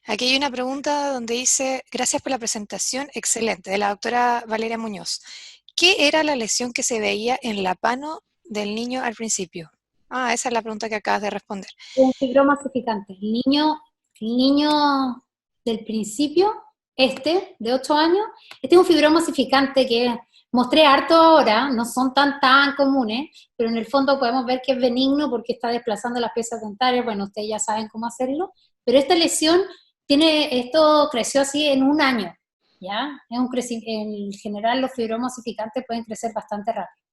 Aquí hay una pregunta donde dice, gracias por la presentación, excelente, de la doctora Valeria Muñoz. ¿Qué era la lesión que se veía en la pano del niño al principio? Ah, esa es la pregunta que acabas de responder. Un fibroma masificante. El niño del principio, de 8 años, este es un fibroma masificante que mostré harto ahora, no son tan comunes, pero en el fondo podemos ver que es benigno porque está desplazando las piezas dentarias, bueno, ustedes ya saben cómo hacerlo, pero esta lesión esto creció así en un año, ¿ya? En general los fibromas masificantes pueden crecer bastante rápido.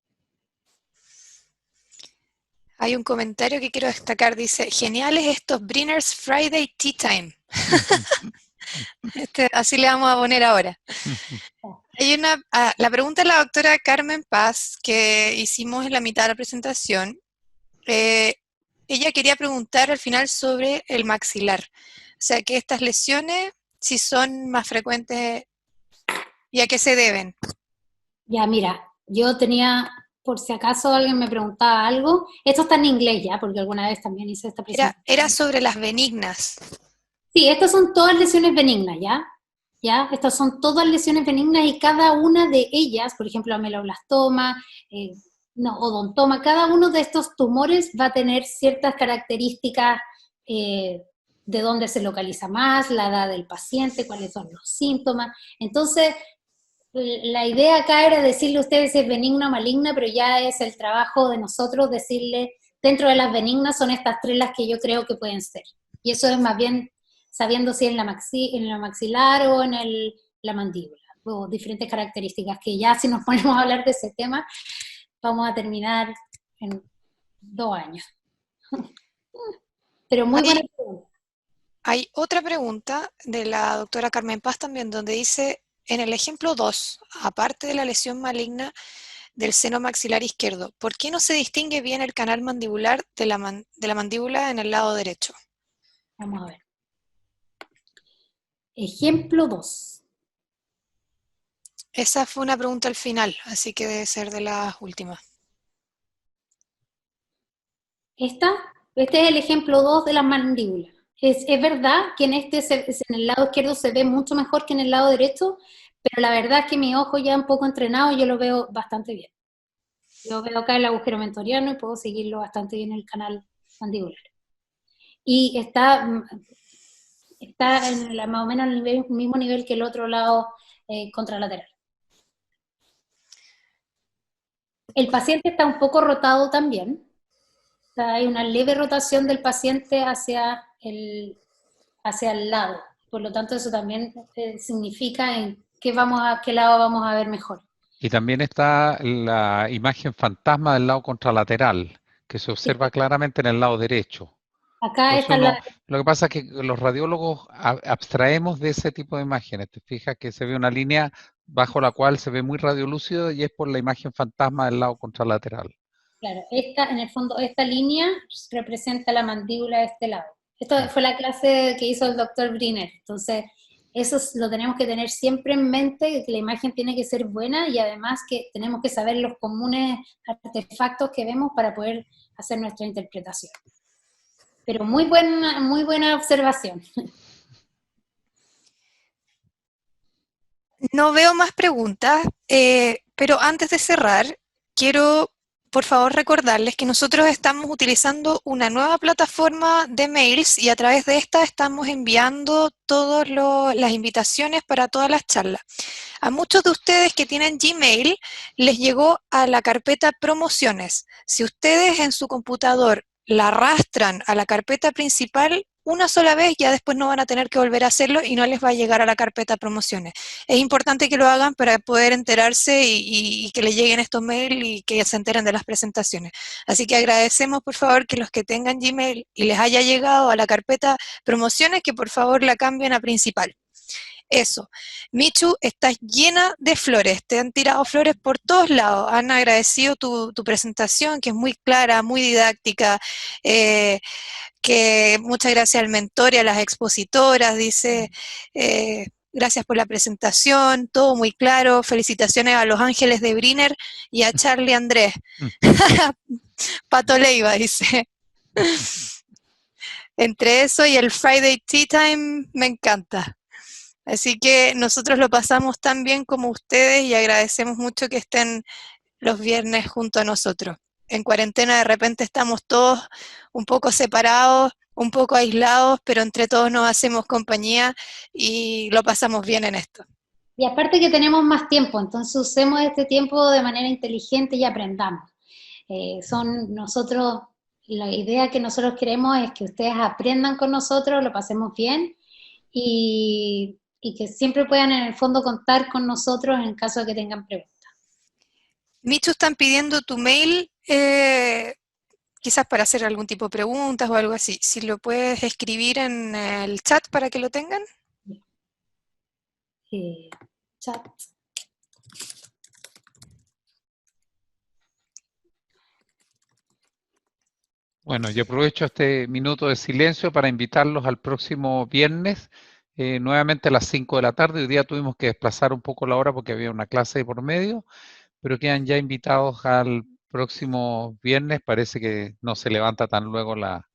Hay un comentario que quiero destacar, dice, geniales estos Brinner's Friday Tea Time. Así le vamos a poner ahora. Hay la pregunta de la doctora Carmen Paz, que hicimos en la mitad de la presentación, ella quería preguntar al final sobre el maxilar. O sea, que estas lesiones, si son más frecuentes y a qué se deben. Ya, mira, yo tenía, por si acaso alguien me preguntaba algo, esto está en inglés ya, porque alguna vez también hice esta presentación. Era sobre las benignas. Sí, estas son todas lesiones benignas, ¿ya? ¿Ya? Estas son todas lesiones benignas y cada una de ellas, por ejemplo, ameloblastoma, odontoma, cada uno de estos tumores va a tener ciertas características de dónde se localiza más, la edad del paciente, cuáles son los síntomas. Entonces, la idea acá era decirle a ustedes si es benigna o maligna, pero ya es el trabajo de nosotros decirle, dentro de las benignas son estas tres las que yo creo que pueden ser. Y eso es más bien sabiendo si es en la maxilar o en la mandíbula, o diferentes características, que ya si nos ponemos a hablar de ese tema, vamos a terminar en 2 años. Pero muy buena pregunta. Hay otra pregunta de la doctora Carmen Paz también, donde dice, en el ejemplo 2, aparte de la lesión maligna del seno maxilar izquierdo, ¿por qué no se distingue bien el canal mandibular de la mandíbula en el lado derecho? Vamos a ver. Ejemplo 2. Esa fue una pregunta al final, así que debe ser de las últimas. Este es el ejemplo 2 de la mandíbula. Es verdad que en el lado izquierdo se ve mucho mejor que en el lado derecho, pero la verdad es que mi ojo ya un poco entrenado, yo lo veo bastante bien. Yo veo acá el agujero mentoriano y puedo seguirlo bastante bien en el canal mandibular. Y está más o menos en el mismo nivel que el otro lado contralateral. El paciente está un poco rotado también. O sea, hay una leve rotación del paciente hacia el lado. Por lo tanto, eso también significa en qué lado vamos a ver mejor. Y también está la imagen fantasma del lado contralateral, que se Sí. observa claramente en el lado derecho. Acá Entonces está lo que pasa es que los radiólogos abstraemos de ese tipo de imágenes. Te fijas que se ve una línea bajo la cual se ve muy radiolúcido y es por la imagen fantasma del lado contralateral. claro, en el fondo, esta línea representa la mandíbula de este lado. Esto fue la clase que hizo el doctor Briner. Entonces, eso lo tenemos que tener siempre en mente, que la imagen tiene que ser buena y además que tenemos que saber los comunes artefactos que vemos para poder hacer nuestra interpretación. Pero muy buena observación. No veo más preguntas, pero antes de cerrar, quiero por favor recordarles que nosotros estamos utilizando una nueva plataforma de mails y a través de esta estamos enviando todas las invitaciones para todas las charlas. A muchos de ustedes que tienen Gmail les llegó a la carpeta promociones. Si ustedes en su computador la arrastran a la carpeta principal una sola vez, ya después no van a tener que volver a hacerlo y no les va a llegar a la carpeta promociones. Es importante que lo hagan para poder enterarse y que les lleguen estos mails y que se enteren de las presentaciones. Así que agradecemos por favor que los que tengan Gmail y les haya llegado a la carpeta promociones, que por favor la cambien a principal. Eso. Michu, estás llena de flores, te han tirado flores por todos lados, han agradecido tu presentación, que es muy clara, muy didáctica, que muchas gracias al mentor y a las expositoras, dice, gracias por la presentación, todo muy claro, felicitaciones a los ángeles de Briner y a Charlie Andrés. Pato Leiva, dice. Entre eso y el Friday Tea Time, me encanta. Así que nosotros lo pasamos tan bien como ustedes y agradecemos mucho que estén los viernes junto a nosotros. En cuarentena de repente estamos todos un poco separados, un poco aislados, pero entre todos nos hacemos compañía y lo pasamos bien en esto. Y aparte que tenemos más tiempo, entonces usemos este tiempo de manera inteligente y aprendamos. La idea que nosotros queremos es que ustedes aprendan con nosotros, lo pasemos bien y que siempre puedan en el fondo contar con nosotros en caso de que tengan preguntas. Michu, están pidiendo tu mail, quizás para hacer algún tipo de preguntas o algo así. Si lo puedes escribir en el chat para que lo tengan. Chat. Bueno, yo aprovecho este minuto de silencio para invitarlos al próximo viernes, nuevamente a las 5 de la tarde. Hoy día tuvimos que desplazar un poco la hora porque había una clase de por medio, pero quedan ya invitados al próximo viernes. Parece que no se levanta tan luego la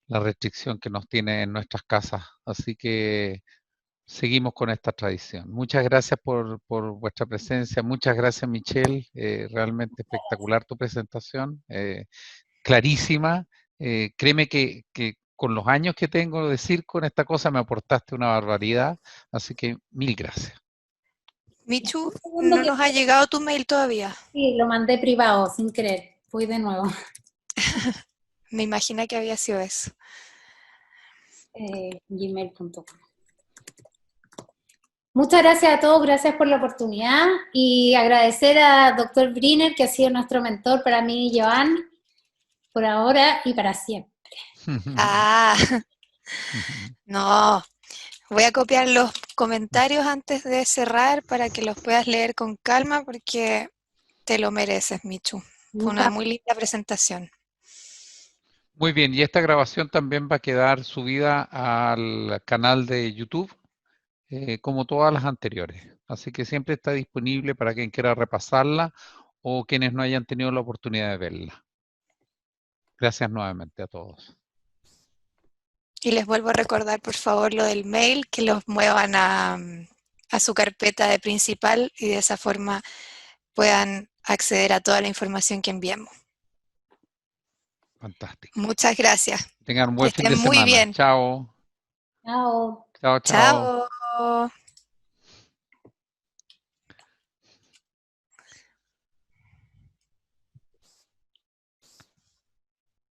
restricción que nos tiene en nuestras casas. Así que seguimos con esta tradición. Muchas gracias por vuestra presencia. Muchas gracias, Michelle. Realmente espectacular tu presentación. Clarísima. Créeme que con los años que tengo de circo en esta cosa me aportaste una barbaridad. Así que mil gracias. Michu, no nos ha llegado tu mail todavía. Sí, lo mandé privado sin querer. Voy de nuevo. Me imagino que había sido eso. Gmail.com. Muchas gracias a todos, gracias por la oportunidad y agradecer a Dr. Briner, que ha sido nuestro mentor para mí y Joan, por ahora y para siempre. Ah, no. Voy a copiar los comentarios antes de cerrar para que los puedas leer con calma porque te lo mereces, Michu. Fue una muy linda presentación. Muy bien, y esta grabación también va a quedar subida al canal de YouTube, como todas las anteriores. Así que siempre está disponible para quien quiera repasarla o quienes no hayan tenido la oportunidad de verla. Gracias nuevamente a todos. Y les vuelvo a recordar, por favor, lo del mail, que los muevan a su carpeta de principal y de esa forma puedan acceder a toda la información que enviemos. Fantástico. Muchas gracias. Tengan un Que buen fin estén de muy semana. bien. Chao. Chao. Chao, chao. Chao.